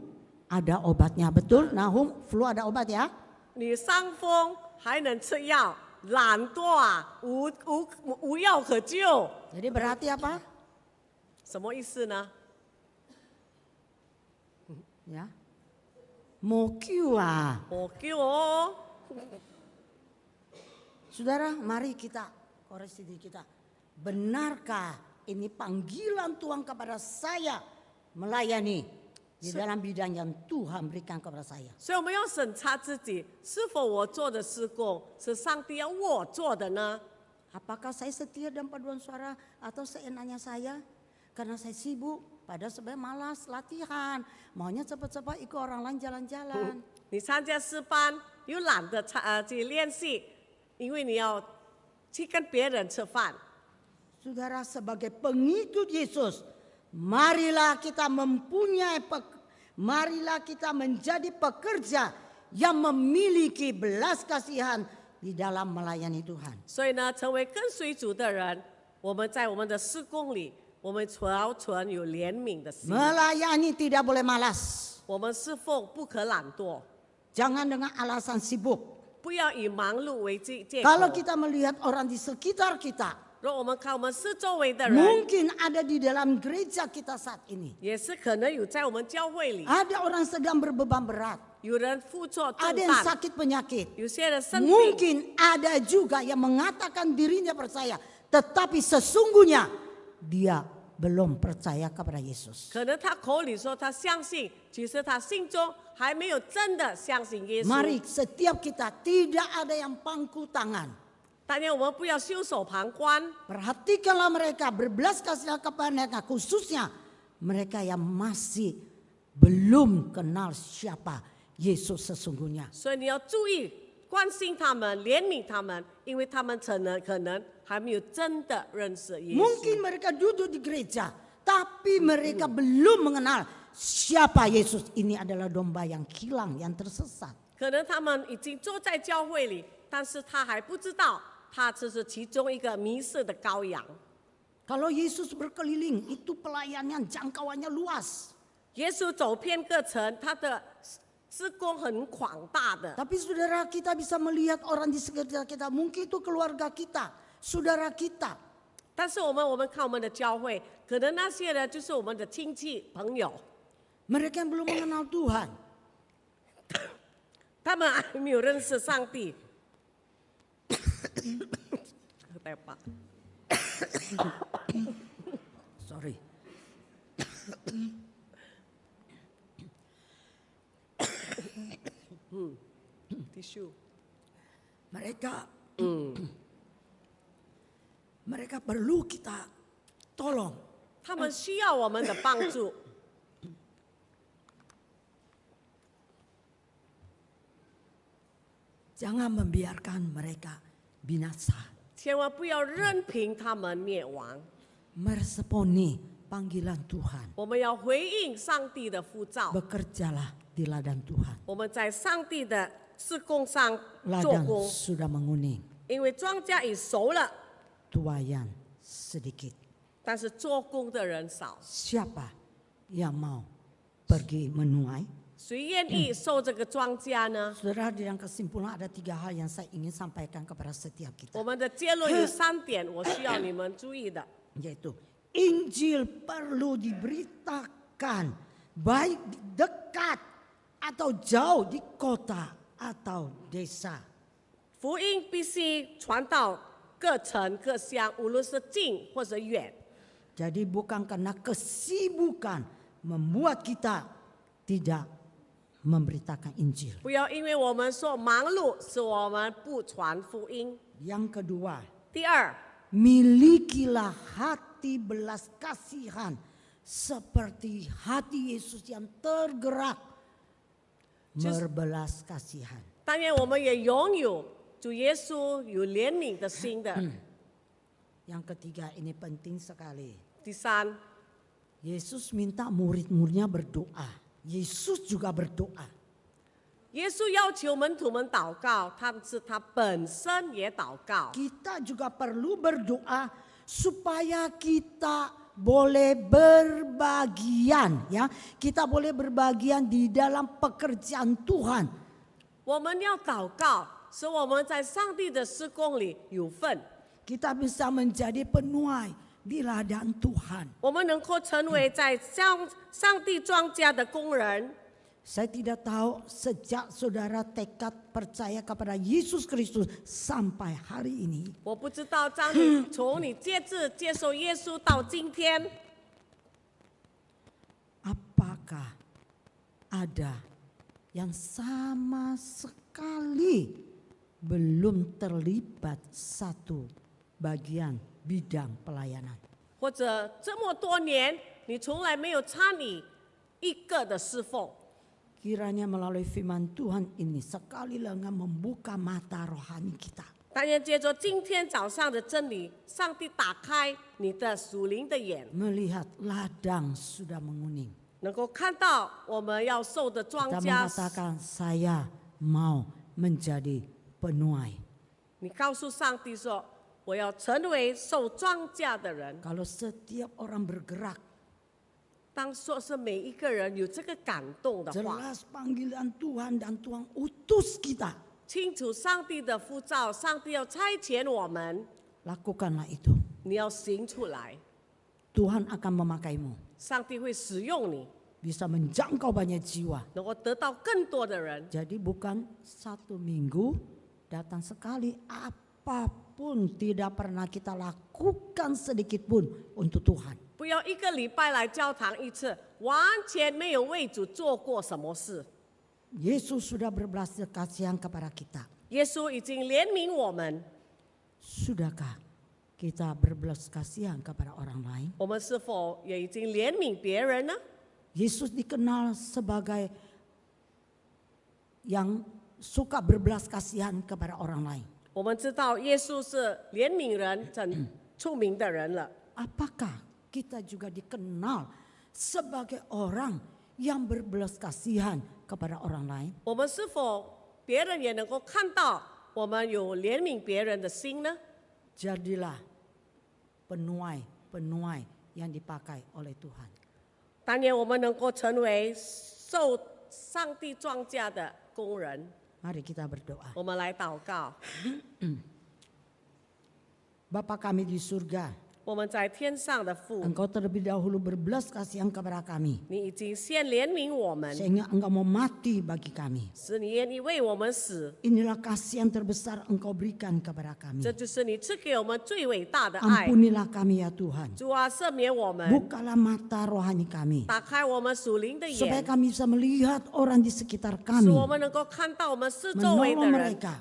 ada obatnya, betul? Nahum, flu ada obat ya? 你伤风还能吃药，懒惰啊，无药可救。 Jadi berarti apa? 什么意思呢？ Ya. Mau ah. 我救哦。 Saudara, mari kita koreksi diri kita. Benarkah ini panggilan Tuhan kepada saya melayani di dalam bidang yang Tuhan berikan kepada saya? 所以我们要审查自己，是否我做的事工是上帝要我做的呢？ Apakah saya setia dan paduan suara atau seenaknya saya? Karena saya sibuk, padahal sebenarnya malas latihan. Maunya cepat-cepat ikut orang lain jalan-jalan. 你参加诗班又懒得去练习，因为你要去跟别人吃饭。 Saudara, sebagai pengikut Yesus, marilah kita marilah kita menjadi pekerja yang memiliki belas kasihan di dalam melayani Tuhan. 所以呢，成为跟随主的人，我们在我们的事工里，我们要存有怜悯的心， Melayani tidak boleh malas. 我们侍奉不可懒惰， Jangan dengan alasan sibuk. 不要以忙碌为借 Kalau 口。 kita melihat orang di sekitar kita, 如果我们看我们四周围的人， mungkin ada di dalam gereja kita saat ini. 也是可能有在我们教会里， Ada orang sedang berbeban berat, 有人负重 ada 重 yang 担， sakit penyakit. 有些人生病， Mungkin ada juga yang mengatakan dirinya percaya, tetapi sesungguhnya dia belum percaya kepada Yesus. 可能他口里说他相信，其实他心中还没有真的相信耶稣。 Mari setiap kita tidak ada yang pangku tangan. 但愿我们不要袖手旁观， Perhatikanlah mereka, berbelas kasihan kepada mereka, khususnya mereka yang masih belum kenal siapa Yesus sesungguhnya. 所以你要注意关心他们，怜悯他们，因为他们可能还没有真的认识耶稣。 Mungkin mereka duduk di gereja, tapi mereka belum mengenal siapa Yesus. Ini adalah domba yang hilang, yang tersesat. 可能他们已经坐在教会里，但是他还不知道，他只是其中一个迷失的羔羊。 Kalau Yesus berkeliling, itu pelayanan jangkauannya luas. 耶稣走遍各城，他的事工很广大的。 Tapi saudara, kita bisa melihat orang di sekitar kita. Mungkin itu keluarga kita, saudara kita. 但是我们看我们的教会，可能那些人就是我们的亲戚朋友， Mereka yang belum mengenal Tuhan. 他们还没有认识上帝。对吧？ Sorry. Tisu. Mereka perlu kita tolong. 他们需要我们的帮助。 Jangan membiarkan mereka binasa. 千万不要任凭他们灭亡。 Meresponi panggilan Tuhan. 我们要回应上帝的呼召。 Bekerjalah di ladang Tuhan. 我们在上帝的事工上做 Ladang 工， sudah menguning. 因为庄稼已熟了， Tuayan sedikit. 但是做工的人少。 Siapa yang mau pergi menuai? 谁愿意受这个庄稼呢？ Saudara, di dalam kesimpulan ada 3 hal yang saya ingin sampaikan kepada setiap 我 kita. 们的结论有3点，我需要你们注意的。 Yaitu Injil perlu diberitakan baik di dekat atau jauh di kota atau desa. 福音必须传到各城各乡，无论是近或者远。 Jadi bukan karena kesibukan membuat kita tidak memberitakan Injil. 不要因为我们说忙碌，使我们不传福音。 Yang kedua, 第二， milikilah hati belas kasihan seperti hati Yesus yang tergerak berbelas kasihan. 但愿我们也拥有主耶稣有怜悯的心的。 Yang ketiga, ini penting sekali. 第三， Yesus minta murid-muridnya berdoa. Yesus juga berdoa. 耶稣要求门徒们祷告，但是他本身也祷告。 Kita juga perlu berdoa supaya kita boleh berbagian, ya. Kita boleh berbagian di dalam pekerjaan Tuhan. 我们要祷告，使我们在上帝的施工里有份。 Kita bisa menjadi penuai di ladang Tuhan. 我们能够成为在上帝庄稼的工人。 Saya tidak tahu sejak saudara tekad percaya kepada Yesus Kristus sampai hari ini. 我不知道当你从你接受耶稣到今天， Apakah ada yang sama sekali belum terlibat satu bagian bidang pelayanan? 或者这么多年你从来没有参与一个的侍奉。 Kiranya melalui firman Tuhan ini sekali lagi membuka mata rohani kita. 但愿借着今天早上的真理，上帝打开你的属灵的眼， Melihat ladang sudah menguning. 能够看到我们要受的庄 Kita 稼。 mengatakan saya mau menjadi penuai. 你告诉上帝说：“我要成为受庄稼的人。 Kalau setiap orang bergerak ”当说是每一个人有这个感动的话， jelas panggilan Tuhan dan Tuhan utus kita. 清楚上帝的呼召，上帝要差遣我们， Lakukanlah itu. 你要行出来， Tuhan akan memakaimu. 上帝会使用你， Bisa menjangkau banyak jiwa. 能够得到更多的人。 Jadi bukan satu minggu datang sekali, apapun tidak pernah kita lakukan sedikit pun untuk Tuhan. 不要一个礼拜来教堂一次，完全没有为主做过什么事。 Yesus sudah berbelas kasihan kepada kita. 耶稣已经怜悯我们， Sudahkah kita berbelas kasihan kepada orang lain? 我们是否也已经怜悯别人呢？ Yesus dikenal sebagai yang suka berbelas kasihan kepada orang lain. 我们知道耶稣是怜悯人很出名的人了。 Apakah kita juga dikenal sebagai orang yang berbelas kasihan kepada orang lain? 我们是否别人也能够看到我们有怜悯别人的心呢？ Jadilah penuai-penuai yang dipakai oleh Tuhan. 当年我们能够成为受上帝庄稼的工人。 Mari kita berdoa. 我们来祷告， Bapa kami di surga, 我们在天上的父， Engkau terlebih dahulu berbelas kasihan kepada kami. 你已经先怜悯我们， Sehingga Engkau mau mati bagi kami. 使你愿意为我们死， Inilah kasih yang terbesar Engkau berikan kepada kami. 这就是你赐给我们最伟大的爱。 Ampunilah kami ya Tuhan. 主啊，赦免我们， Bukalah mata rohani kami. 打开我们属灵的 Supaya 眼， kami bisa melihat orang di sekitar 使 kami. 我们能够看到我们四周围的 Menolong 人， mereka.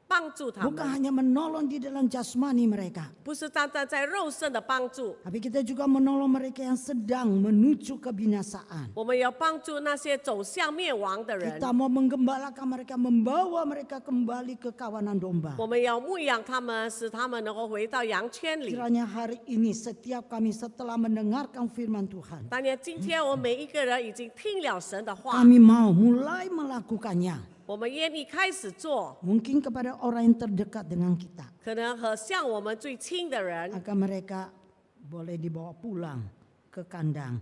帮助他 Bukan 们， hanya menolong di dalam jasmani mereka. 不是单单在肉身的帮助， Tapi kita juga menolong mereka yang sedang menuju kebinasaan. 我们要帮助那些走向灭亡的人， Kita mau menggembalakan mereka, membawa mereka kembali ke kawanan domba. 我们要牧养他们，使他们能够回到羊圈里。 Kiranya hari ini setiap kami setelah mendengarkan firman Tuhan, 当然，今天我们每一个人已经听了神的话， kami mau mulai melakukannya. 我们愿意开始做， Mungkin kepada orang yang terdekat dengan kita. 可能和向我们最亲的人， Agar mereka boleh dibawa pulang ke kandang,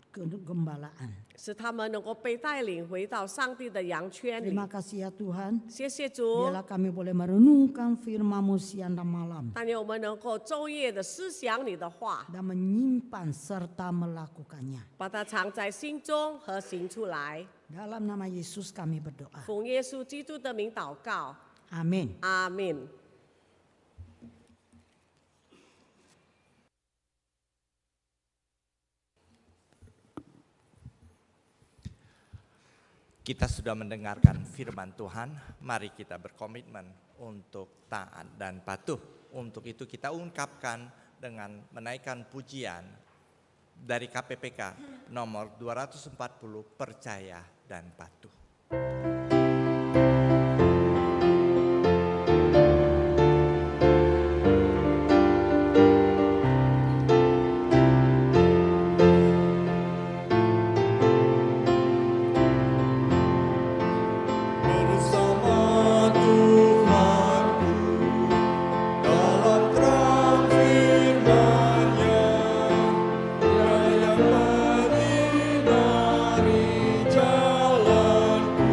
ke gembalaan. 使他们能够被带领回到上帝的羊圈里。 Terima kasih ya Tuhan. 谢谢主， Biarlah kami boleh merenungkan firman-Mu siang dan malam. 但愿我们能够昼夜的思想你的话， Dan menyimpan serta melakukannya. 把它藏在心中和行出来。 Dalam nama Yesus kami berdoa. 奉耶稣基督的名祷告， Amin. 阿门。 Kita sudah mendengarkan firman Tuhan, mari kita berkomitmen untuk taat dan patuh. Untuk itu kita ungkapkan dengan menaikkan pujian dari KPPK nomor 240, percaya dan patuh. Bersama Tuhanku dalam terang firman-Nya, Dia yang menyinari jalanku.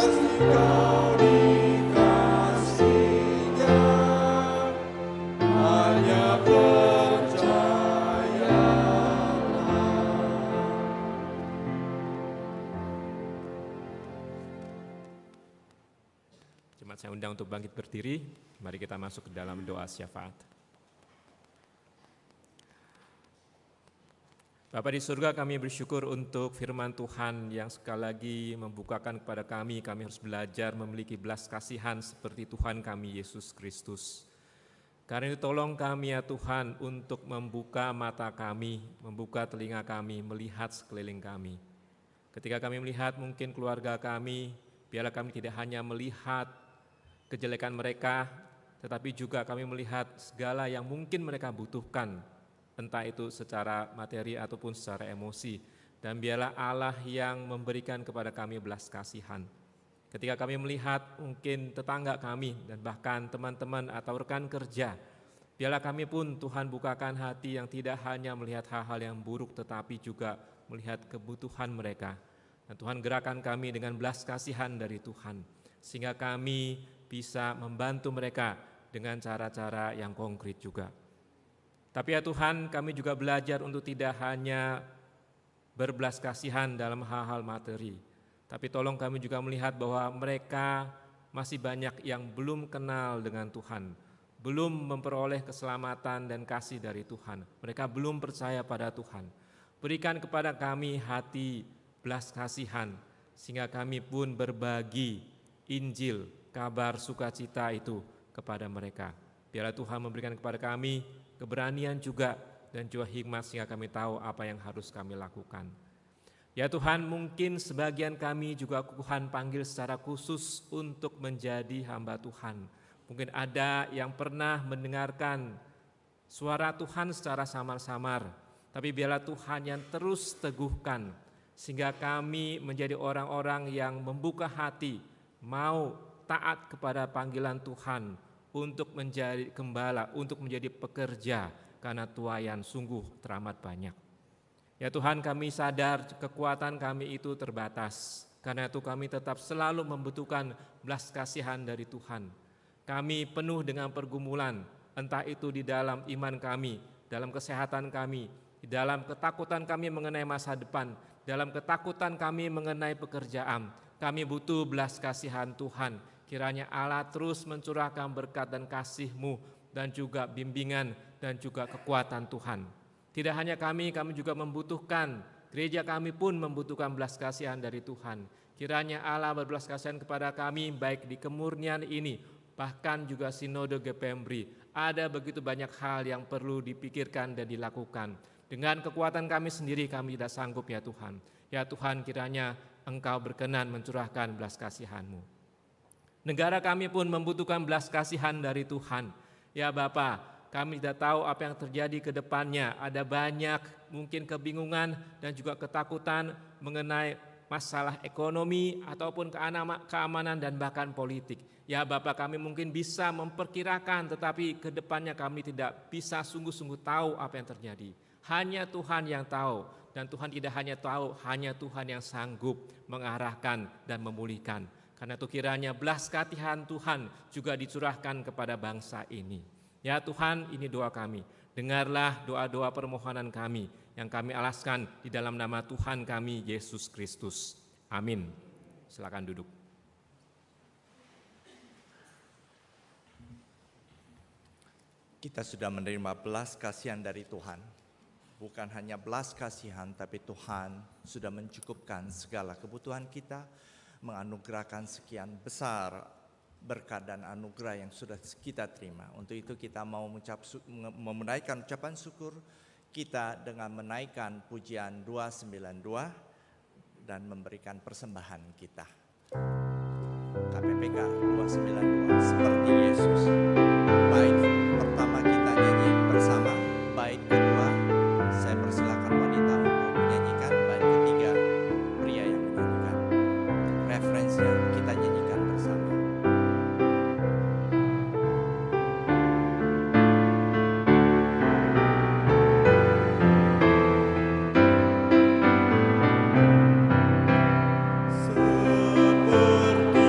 Jemaat saya undang untuk bangkit berdiri, mari kita masuk ke dalam doa syafaat. Bapa di surga, kami bersyukur untuk firman Tuhan yang sekali lagi membukakan kepada kami harus belajar memiliki belas kasihan seperti Tuhan kami Yesus Kristus. Karena itu tolong kami ya Tuhan untuk membuka mata kami, membuka telinga kami, melihat sekeliling kami. Ketika kami melihat mungkin keluarga kami, biarlah kami tidak hanya melihat kejelekan mereka, tetapi juga kami melihat segala yang mungkin mereka butuhkan, entah itu secara materi ataupun secara emosi. Dan biarlah Allah yang memberikan kepada kami belas kasihan. Ketika kami melihat mungkin tetangga kami dan bahkan teman-teman atau rekan kerja, biarlah kami pun Tuhan bukakan hati yang tidak hanya melihat hal-hal yang buruk, tetapi juga melihat kebutuhan mereka. Dan Tuhan gerakan kami dengan belas kasihan dari Tuhan, sehingga kami bisa membantu mereka dengan cara-cara yang konkret juga. Tapi ya Tuhan, kami juga belajar untuk tidak hanya berbelas kasihan dalam hal-hal materi, tapi tolong kami juga melihat bahwa mereka masih banyak yang belum kenal dengan Tuhan, belum memperoleh keselamatan dan kasih dari Tuhan. Mereka belum percaya pada Tuhan. Berikan kepada kami hati belas kasihan, sehingga kami pun berbagi Injil, kabar sukacita itu kepada mereka. Biarlah Tuhan memberikan kepada kami keberanian juga dan juga hikmat sehingga kami tahu apa yang harus kami lakukan. Ya Tuhan, mungkin sebagian kami juga Tuhan panggil secara khusus untuk menjadi hamba Tuhan. Mungkin ada yang pernah mendengarkan suara Tuhan secara samar-samar, tapi biarlah Tuhan yang terus teguhkan sehingga kami menjadi orang-orang yang membuka hati, mau taat kepada panggilan Tuhan untuk menjadi gembala, untuk menjadi pekerja, karena tuaian sungguh teramat banyak. Ya Tuhan, kami sadar kekuatan kami itu terbatas, karena itu kami tetap selalu membutuhkan belas kasihan dari Tuhan. Kami penuh dengan pergumulan, entah itu di dalam iman kami, dalam kesehatan kami, di dalam ketakutan kami mengenai masa depan, dalam ketakutan kami mengenai pekerjaan. Kami butuh belas kasihan Tuhan. Kiranya Allah terus mencurahkan berkat dan kasih-Mu dan juga bimbingan dan juga kekuatan Tuhan. Tidak hanya kami juga membutuhkan, gereja kami pun membutuhkan belas kasihan dari Tuhan. Kiranya Allah berbelas kasihan kepada kami baik di kemurnian ini, bahkan juga sinode GPMBRI. Ada begitu banyak hal yang perlu dipikirkan dan dilakukan. Dengan kekuatan kami sendiri kami tidak sanggup ya Tuhan. Ya Tuhan, kiranya Engkau berkenan mencurahkan belas kasihan-Mu. Negara kami pun membutuhkan belas kasihan dari Tuhan. Ya Bapa, kami tidak tahu apa yang terjadi ke depannya. Ada banyak mungkin kebingungan dan juga ketakutan mengenai masalah ekonomi ataupun keamanan dan bahkan politik. Ya Bapa, kami mungkin bisa memperkirakan, tetapi ke depannya kami tidak bisa sungguh-sungguh tahu apa yang terjadi. Hanya Tuhan yang tahu, dan Tuhan tidak hanya tahu, hanya Tuhan yang sanggup mengarahkan dan memulihkan. Karena itu kiranya belas kasihan Tuhan juga dicurahkan kepada bangsa ini. Ya Tuhan, ini doa kami. Dengarlah doa-doa permohonan kami yang kami alaskan di dalam nama Tuhan kami Yesus Kristus. Amin. Silakan duduk. Kita sudah menerima belas kasihan dari Tuhan. Bukan hanya belas kasihan, tapi Tuhan sudah mencukupkan segala kebutuhan kita, menganugerahkan sekian besar berkat dan anugerah yang sudah kita terima. Untuk itu kita mau menaikkan ucapan syukur kita dengan menaikkan pujian 292 dan memberikan persembahan kita. KPPK 292 seperti Yesus. Bait pertama kita nyanyi bersama, bait kedua saya persilakan wanita untuk menyanyikan, bait ketiga pria yang menyanyikan. Referensinya kita nyanyikan bersama. Seperti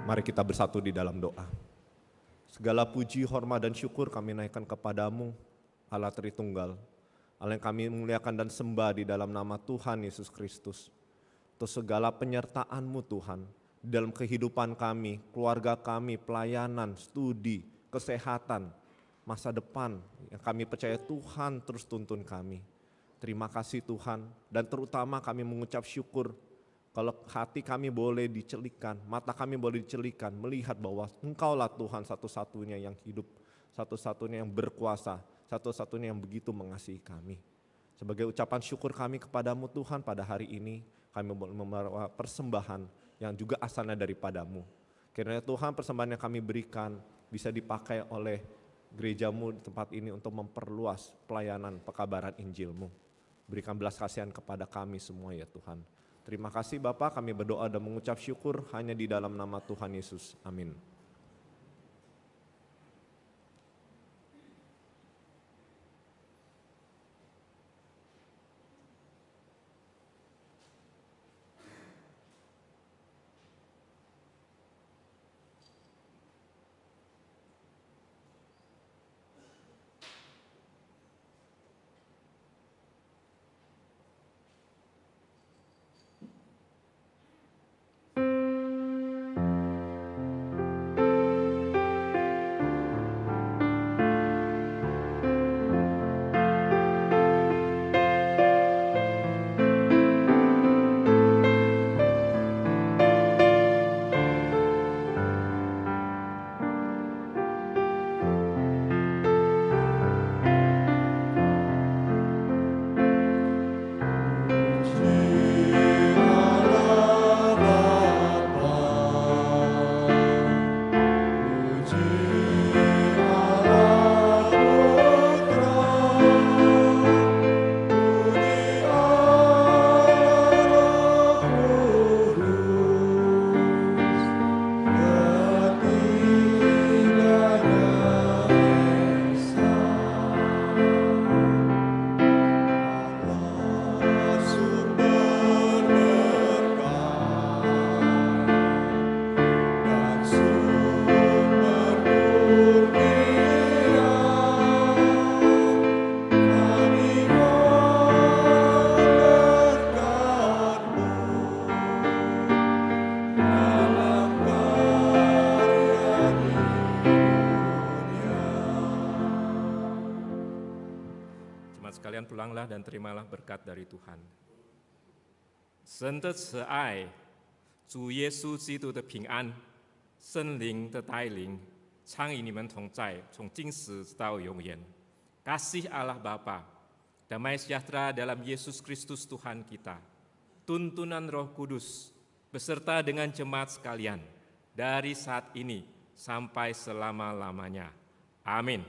Mari kita bersatu di dalam doa. Segala puji, hormat, dan syukur kami naikkan kepadamu, Allah Tritunggal, Allah yang kami muliakan dan sembah di dalam nama Tuhan Yesus Kristus. Untuk segala penyertaan-Mu Tuhan, di dalam kehidupan kami, keluarga kami, pelayanan, studi, kesehatan, masa depan yang kami percaya Tuhan terus tuntun kami. Terima kasih Tuhan, dan terutama kami mengucap syukur kalau hati kami boleh dicelikan, mata kami boleh dicelikan, melihat bahwa Engkaulah Tuhan satu-satunya yang hidup, satu-satunya yang berkuasa, satu-satunya yang begitu mengasihi kami. Sebagai ucapan syukur kami kepadamu Tuhan, pada hari ini kami membawa persembahan yang juga asalnya daripadamu. Kiranya Tuhan persembahan yang kami berikan bisa dipakai oleh gerejamu di tempat ini untuk memperluas pelayanan pekabaran Injil-Mu. Berikan belas kasihan kepada kami semua ya Tuhan. Terima kasih Bapa, kami berdoa dan mengucap syukur hanya di dalam nama Tuhan Yesus. Amin. Sekalian pulanglah dan terimalah berkat dari Tuhan. 神的慈爱，主耶稣基督的平安，圣灵的带领，常与你们同在，从今时直到永远。Kasih Allah Bapa, damai sejahtera dalam Yesus Kristus Tuhan kita, tuntunan Roh Kudus, beserta dengan jemaat sekalian, dari saat ini sampai selama-lamanya. Amin.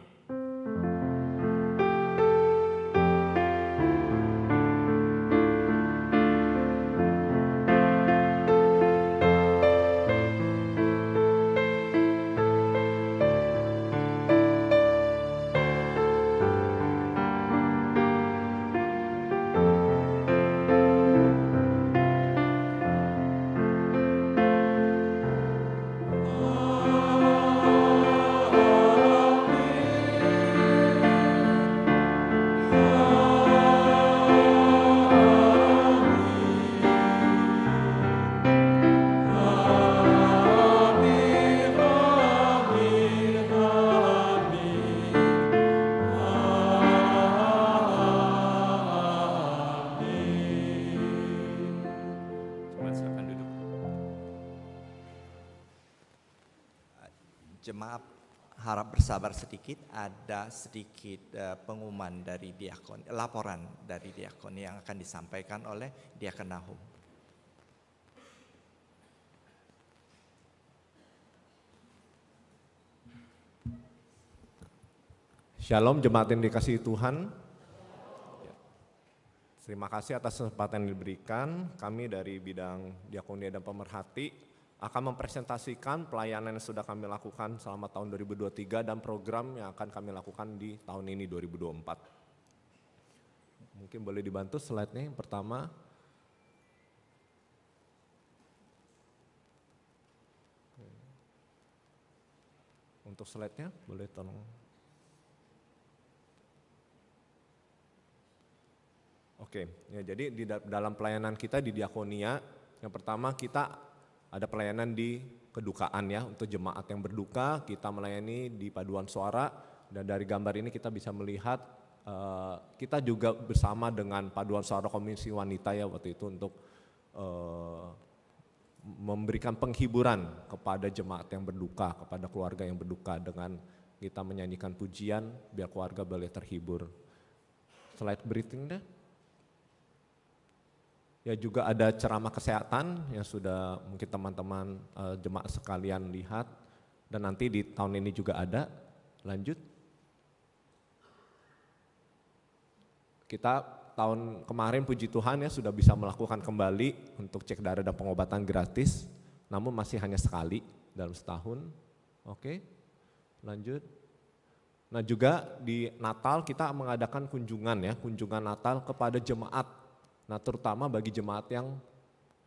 Jemaat harap bersabar sedikit, ada sedikit pengumuman dari diakon, laporan dari diakon yang akan disampaikan oleh Diakon Nahum. Shalom jemaat yang dikasihi Tuhan. Terima kasih atas kesempatan yang diberikan. Kami dari bidang diakonia dan pemerhati akan mempresentasikan pelayanan yang sudah kami lakukan selama tahun 2023 dan program yang akan kami lakukan di tahun ini 2024. Mungkin boleh dibantu slide-nya yang pertama. Untuk slide-nya boleh tolong. Oke, ya jadi di dalam pelayanan kita di diakonia, yang pertama kita ada pelayanan di kedukaan ya, untuk jemaat yang berduka, kita melayani di paduan suara, dan dari gambar ini kita bisa melihat kita juga bersama dengan paduan suara Komisi Wanita ya waktu itu untuk memberikan penghiburan kepada jemaat yang berduka, kepada keluarga yang berduka dengan kita menyanyikan pujian biar keluarga boleh terhibur. Slide berikutnya. Ya juga ada ceramah kesehatan yang sudah mungkin teman-teman jemaat sekalian lihat, dan nanti di tahun ini juga ada. Lanjut. Kita tahun kemarin puji Tuhan ya sudah bisa melakukan kembali untuk cek darah dan pengobatan gratis, namun masih hanya sekali dalam setahun. Oke, lanjut. Nah juga di Natal kita mengadakan kunjungan ya, kunjungan Natal kepada jemaat. Nah terutama bagi jemaat yang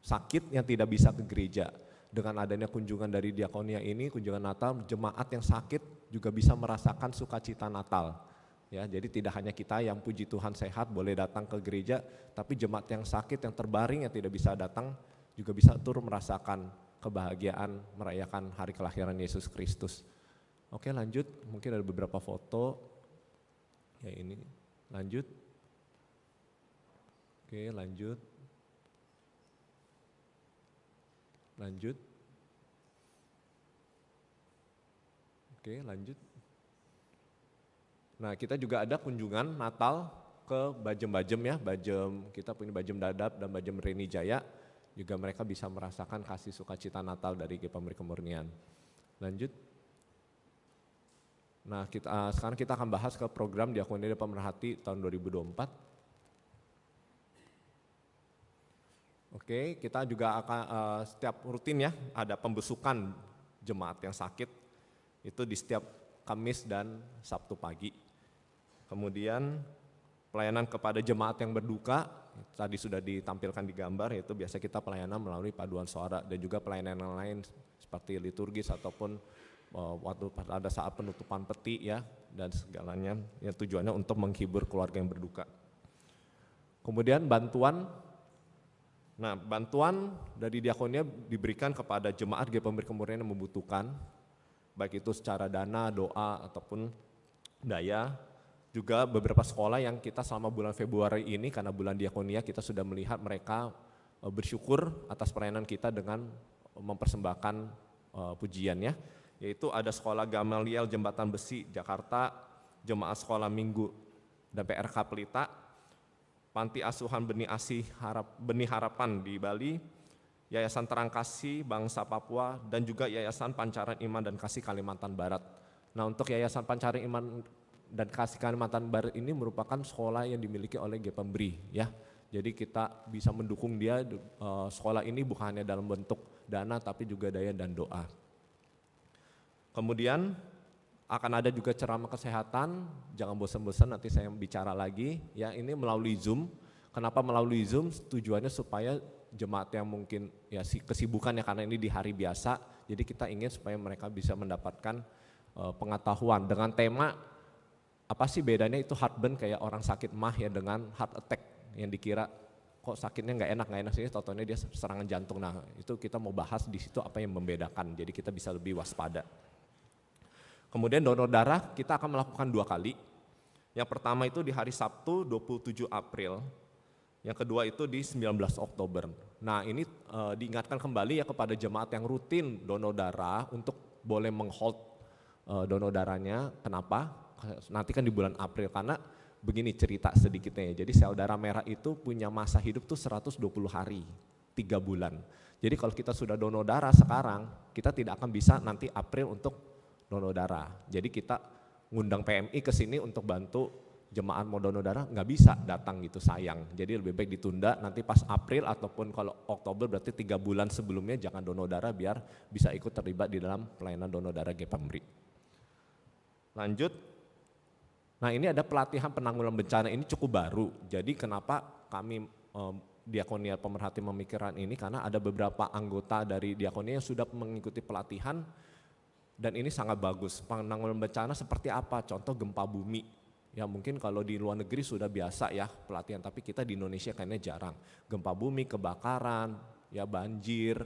sakit yang tidak bisa ke gereja. Dengan adanya kunjungan dari diakonia ini, kunjungan Natal, jemaat yang sakit juga bisa merasakan sukacita Natal. Ya, jadi tidak hanya kita yang puji Tuhan sehat boleh datang ke gereja, tapi jemaat yang sakit, yang terbaring, yang tidak bisa datang juga bisa turut merasakan kebahagiaan merayakan hari kelahiran Yesus Kristus. Oke lanjut, mungkin ada beberapa foto. Ya ini, lanjut. Oke lanjut. Lanjut. Oke lanjut. Nah kita juga ada kunjungan Natal ke Bajem-Bajem ya, Bajem, kita punya Bajem Dadap dan Bajem Reni Jaya, juga mereka bisa merasakan kasih sukacita Natal dari GPMRI Kemurnian. Lanjut. Nah sekarang kita akan bahas ke program Diakonia dan Pemerhati tahun 2024. Oke, kita juga akan setiap rutin ya ada pembesukan jemaat yang sakit, itu di setiap Kamis dan Sabtu pagi. Kemudian pelayanan kepada jemaat yang berduka, tadi sudah ditampilkan di gambar, yaitu biasa kita pelayanan melalui paduan suara dan juga pelayanan yang lain seperti liturgis ataupun waktu pada saat penutupan peti ya, dan segalanya yang tujuannya untuk menghibur keluarga yang berduka. Kemudian bantuan, nah bantuan dari diakonia diberikan kepada jemaat GPMRI Kemurnian yang membutuhkan, baik itu secara dana, doa, ataupun daya. Juga beberapa sekolah yang kita selama bulan Februari ini, karena bulan diakonia kita sudah melihat mereka bersyukur atas pelayanan kita dengan mempersembahkan pujiannya, yaitu ada sekolah Gamaliel Jembatan Besi Jakarta, Jemaat Sekolah Minggu dan PRK Pelita, Panti Asuhan Benih Harapan di Bali, Yayasan Terang Kasih Bangsa Papua, dan juga Yayasan Pancaran Iman dan Kasih Kalimantan Barat. Nah untuk Yayasan Pancaran Iman dan Kasih Kalimantan Barat ini merupakan sekolah yang dimiliki oleh GPMRI ya. Jadi kita bisa mendukung dia, sekolah ini bukan hanya dalam bentuk dana tapi juga daya dan doa. Kemudian akan ada juga ceramah kesehatan, jangan bosan-bosan nanti saya bicara lagi ya, ini melalui Zoom. Kenapa melalui Zoom? Tujuannya supaya jemaat yang mungkin ya kesibukannya karena ini di hari biasa, jadi kita ingin supaya mereka bisa mendapatkan pengetahuan dengan tema apa sih bedanya itu heartburn kayak orang sakit mah ya dengan heart attack yang dikira kok sakitnya nggak enak sih, totalnya dia serangan jantung. Nah itu kita mau bahas di situ apa yang membedakan, jadi kita bisa lebih waspada. Kemudian donor darah kita akan melakukan 2 kali. Yang pertama itu di hari Sabtu 27 April, yang kedua itu di 19 Oktober. Nah ini diingatkan kembali ya kepada jemaat yang rutin donor darah untuk boleh menghold donor darahnya. Kenapa? Nanti kan di bulan April, karena begini cerita sedikitnya ya. Jadi sel darah merah itu punya masa hidup tuh 120 hari, 3 bulan. Jadi kalau kita sudah donor darah sekarang, kita tidak akan bisa nanti April untuk donor darah. Jadi kita ngundang PMI ke sini untuk bantu jemaat mau donor darah, nggak bisa datang gitu, sayang. Jadi lebih baik ditunda nanti pas April ataupun kalau Oktober, berarti 3 bulan sebelumnya jangan donor darah biar bisa ikut terlibat di dalam pelayanan donor darah GPMRI. Lanjut. Nah ini ada pelatihan penanggulangan bencana, ini cukup baru. Jadi kenapa kami Diakonia Pemerhati memikirkan ini, karena ada beberapa anggota dari Diakonia yang sudah mengikuti pelatihan Dan ini sangat bagus. Penanggulangan bencana seperti apa? Contoh gempa bumi. Ya mungkin kalau di luar negeri sudah biasa ya pelatihan, tapi kita di Indonesia kayaknya jarang. Gempa bumi, kebakaran, ya banjir,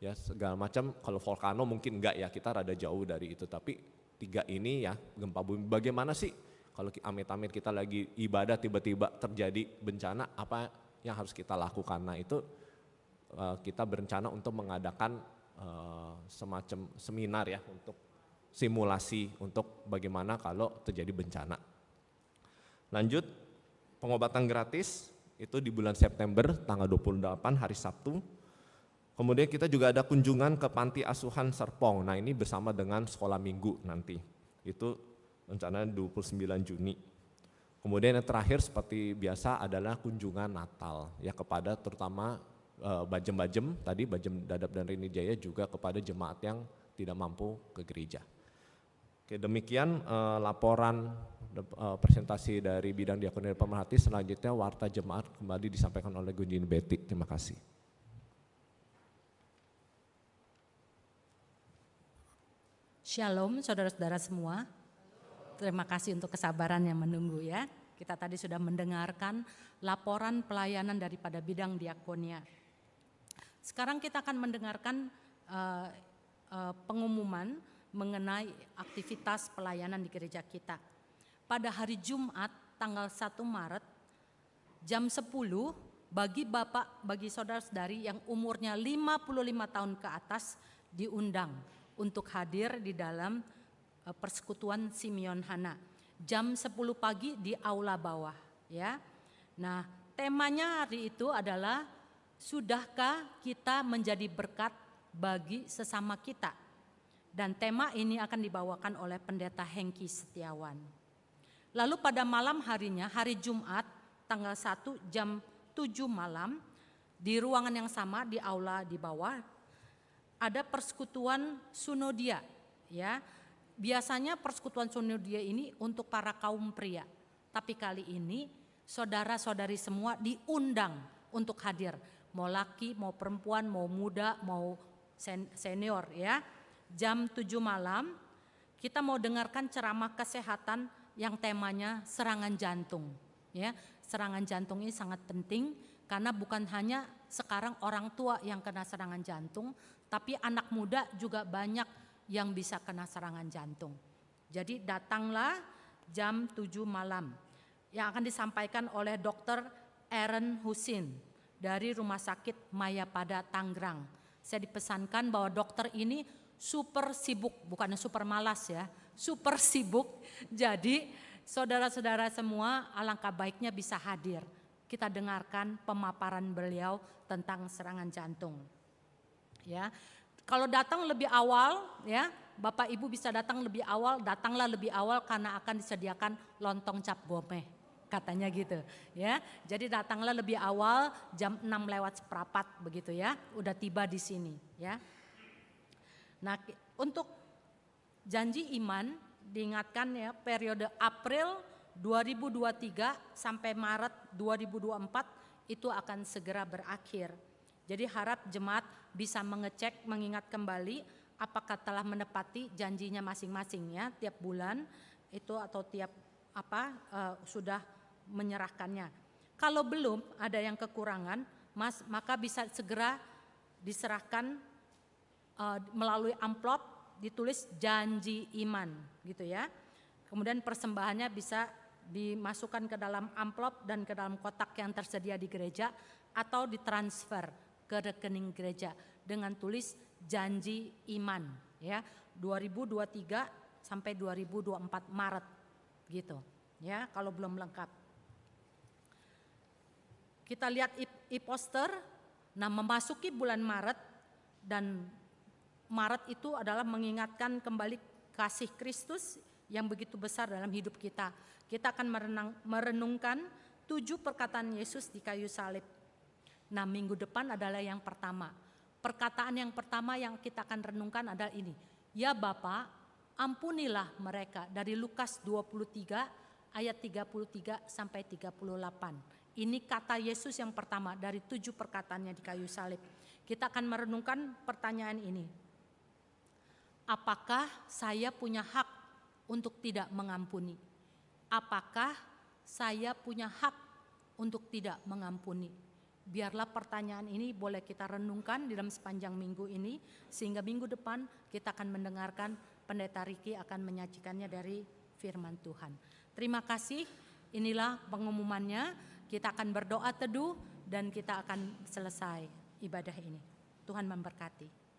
ya segala macam. Kalau volcano mungkin enggak ya, kita rada jauh dari itu. Tapi 3 ini ya, gempa bumi. Bagaimana sih kalau amit-amit kita lagi ibadah tiba-tiba terjadi bencana, apa yang harus kita lakukan? Nah itu kita berencana untuk mengadakan semacam seminar ya untuk simulasi untuk bagaimana kalau terjadi bencana. Lanjut, pengobatan gratis itu di bulan September tanggal 28 hari Sabtu. Kemudian kita juga ada kunjungan ke Panti Asuhan Serpong. Nah ini bersama dengan sekolah minggu nanti. Itu rencananya 29 Juni. Kemudian yang terakhir seperti biasa adalah kunjungan Natal ya kepada terutama Bajem-Bajem, tadi Bajem Dadap dan Rini Jaya juga kepada jemaat yang tidak mampu ke gereja. Oke, demikian laporan presentasi dari bidang diakoni dan pemerhati. Selanjutnya warta jemaat kembali disampaikan oleh Gunjin Betty. Terima kasih. Shalom saudara-saudara semua. Terima kasih untuk kesabaran yang menunggu ya. Kita tadi sudah mendengarkan laporan pelayanan daripada bidang diakonia. Sekarang kita akan mendengarkan pengumuman mengenai aktivitas pelayanan di gereja kita. Pada hari Jumat tanggal 1 Maret jam 10 bagi saudara-saudari yang umurnya 55 tahun ke atas diundang untuk hadir di dalam persekutuan Simeon Hana. Jam 10 pagi di aula bawah ya. Nah, temanya hari itu adalah sudahkah kita menjadi berkat bagi sesama kita? Dan tema ini akan dibawakan oleh Pendeta Hengki Setiawan. Lalu pada malam harinya, hari Jumat tanggal 1 jam 7 malam, di ruangan yang sama di aula di bawah, ada persekutuan Sunodia. Ya, biasanya persekutuan Sunodia ini untuk para kaum pria. Tapi kali ini saudara-saudari semua diundang untuk hadir. Mau laki, mau perempuan, mau muda, mau senior ya. Jam 7 malam kita mau dengarkan ceramah kesehatan yang temanya serangan jantung. Ya, serangan jantung ini sangat penting karena bukan hanya sekarang orang tua yang kena serangan jantung, tapi anak muda juga banyak yang bisa kena serangan jantung. Jadi datanglah jam 7 malam yang akan disampaikan oleh Dr. Aaron Husin dari Rumah Sakit Mayapada Tangerang. Saya dipesankan bahwa dokter ini super sibuk, bukannya super malas ya, super sibuk. Jadi saudara-saudara semua alangkah baiknya bisa hadir. Kita dengarkan pemaparan beliau tentang serangan jantung. Ya, kalau datang lebih awal ya, Bapak Ibu bisa datang lebih awal, datanglah lebih awal karena akan disediakan lontong cap gomeh. Katanya gitu ya. Jadi datanglah lebih awal jam 6:04 begitu ya. Udah tiba di sini ya. Nah, untuk janji iman diingatkan ya, periode April 2023 sampai Maret 2024 itu akan segera berakhir. Jadi harap jemaat bisa mengecek, mengingat kembali apakah telah menepati janjinya masing-masing ya, tiap bulan itu atau tiap sudah menyerahkannya. Kalau belum ada yang kekurangan, maka bisa segera diserahkan melalui amplop ditulis janji iman gitu ya. Kemudian persembahannya bisa dimasukkan ke dalam amplop dan ke dalam kotak yang tersedia di gereja atau ditransfer ke rekening gereja dengan tulis janji iman ya 2023 sampai 2024 Maret gitu ya kalau belum lengkap. Kita lihat e-poster, nah memasuki bulan Maret dan Maret itu adalah mengingatkan kembali kasih Kristus yang begitu besar dalam hidup kita. Kita akan merenungkan 7 perkataan Yesus di kayu salib. Nah minggu depan adalah yang pertama. Perkataan yang pertama yang kita akan renungkan adalah ini. Ya Bapa, ampunilah mereka, dari Lukas 23 ayat 33 sampai 38. Ini kata Yesus yang pertama dari 7 perkataannya di kayu salib. Kita akan merenungkan pertanyaan ini. apakah saya punya hak untuk tidak mengampuni? Apakah saya punya hak untuk tidak mengampuni? Biarlah pertanyaan ini boleh kita renungkan di dalam sepanjang minggu ini, sehingga minggu depan kita akan mendengarkan Pendeta Riki akan menyajikannya dari firman Tuhan. Terima kasih, inilah pengumumannya. Kita akan berdoa teduh dan kita akan selesai ibadah ini. Tuhan memberkati.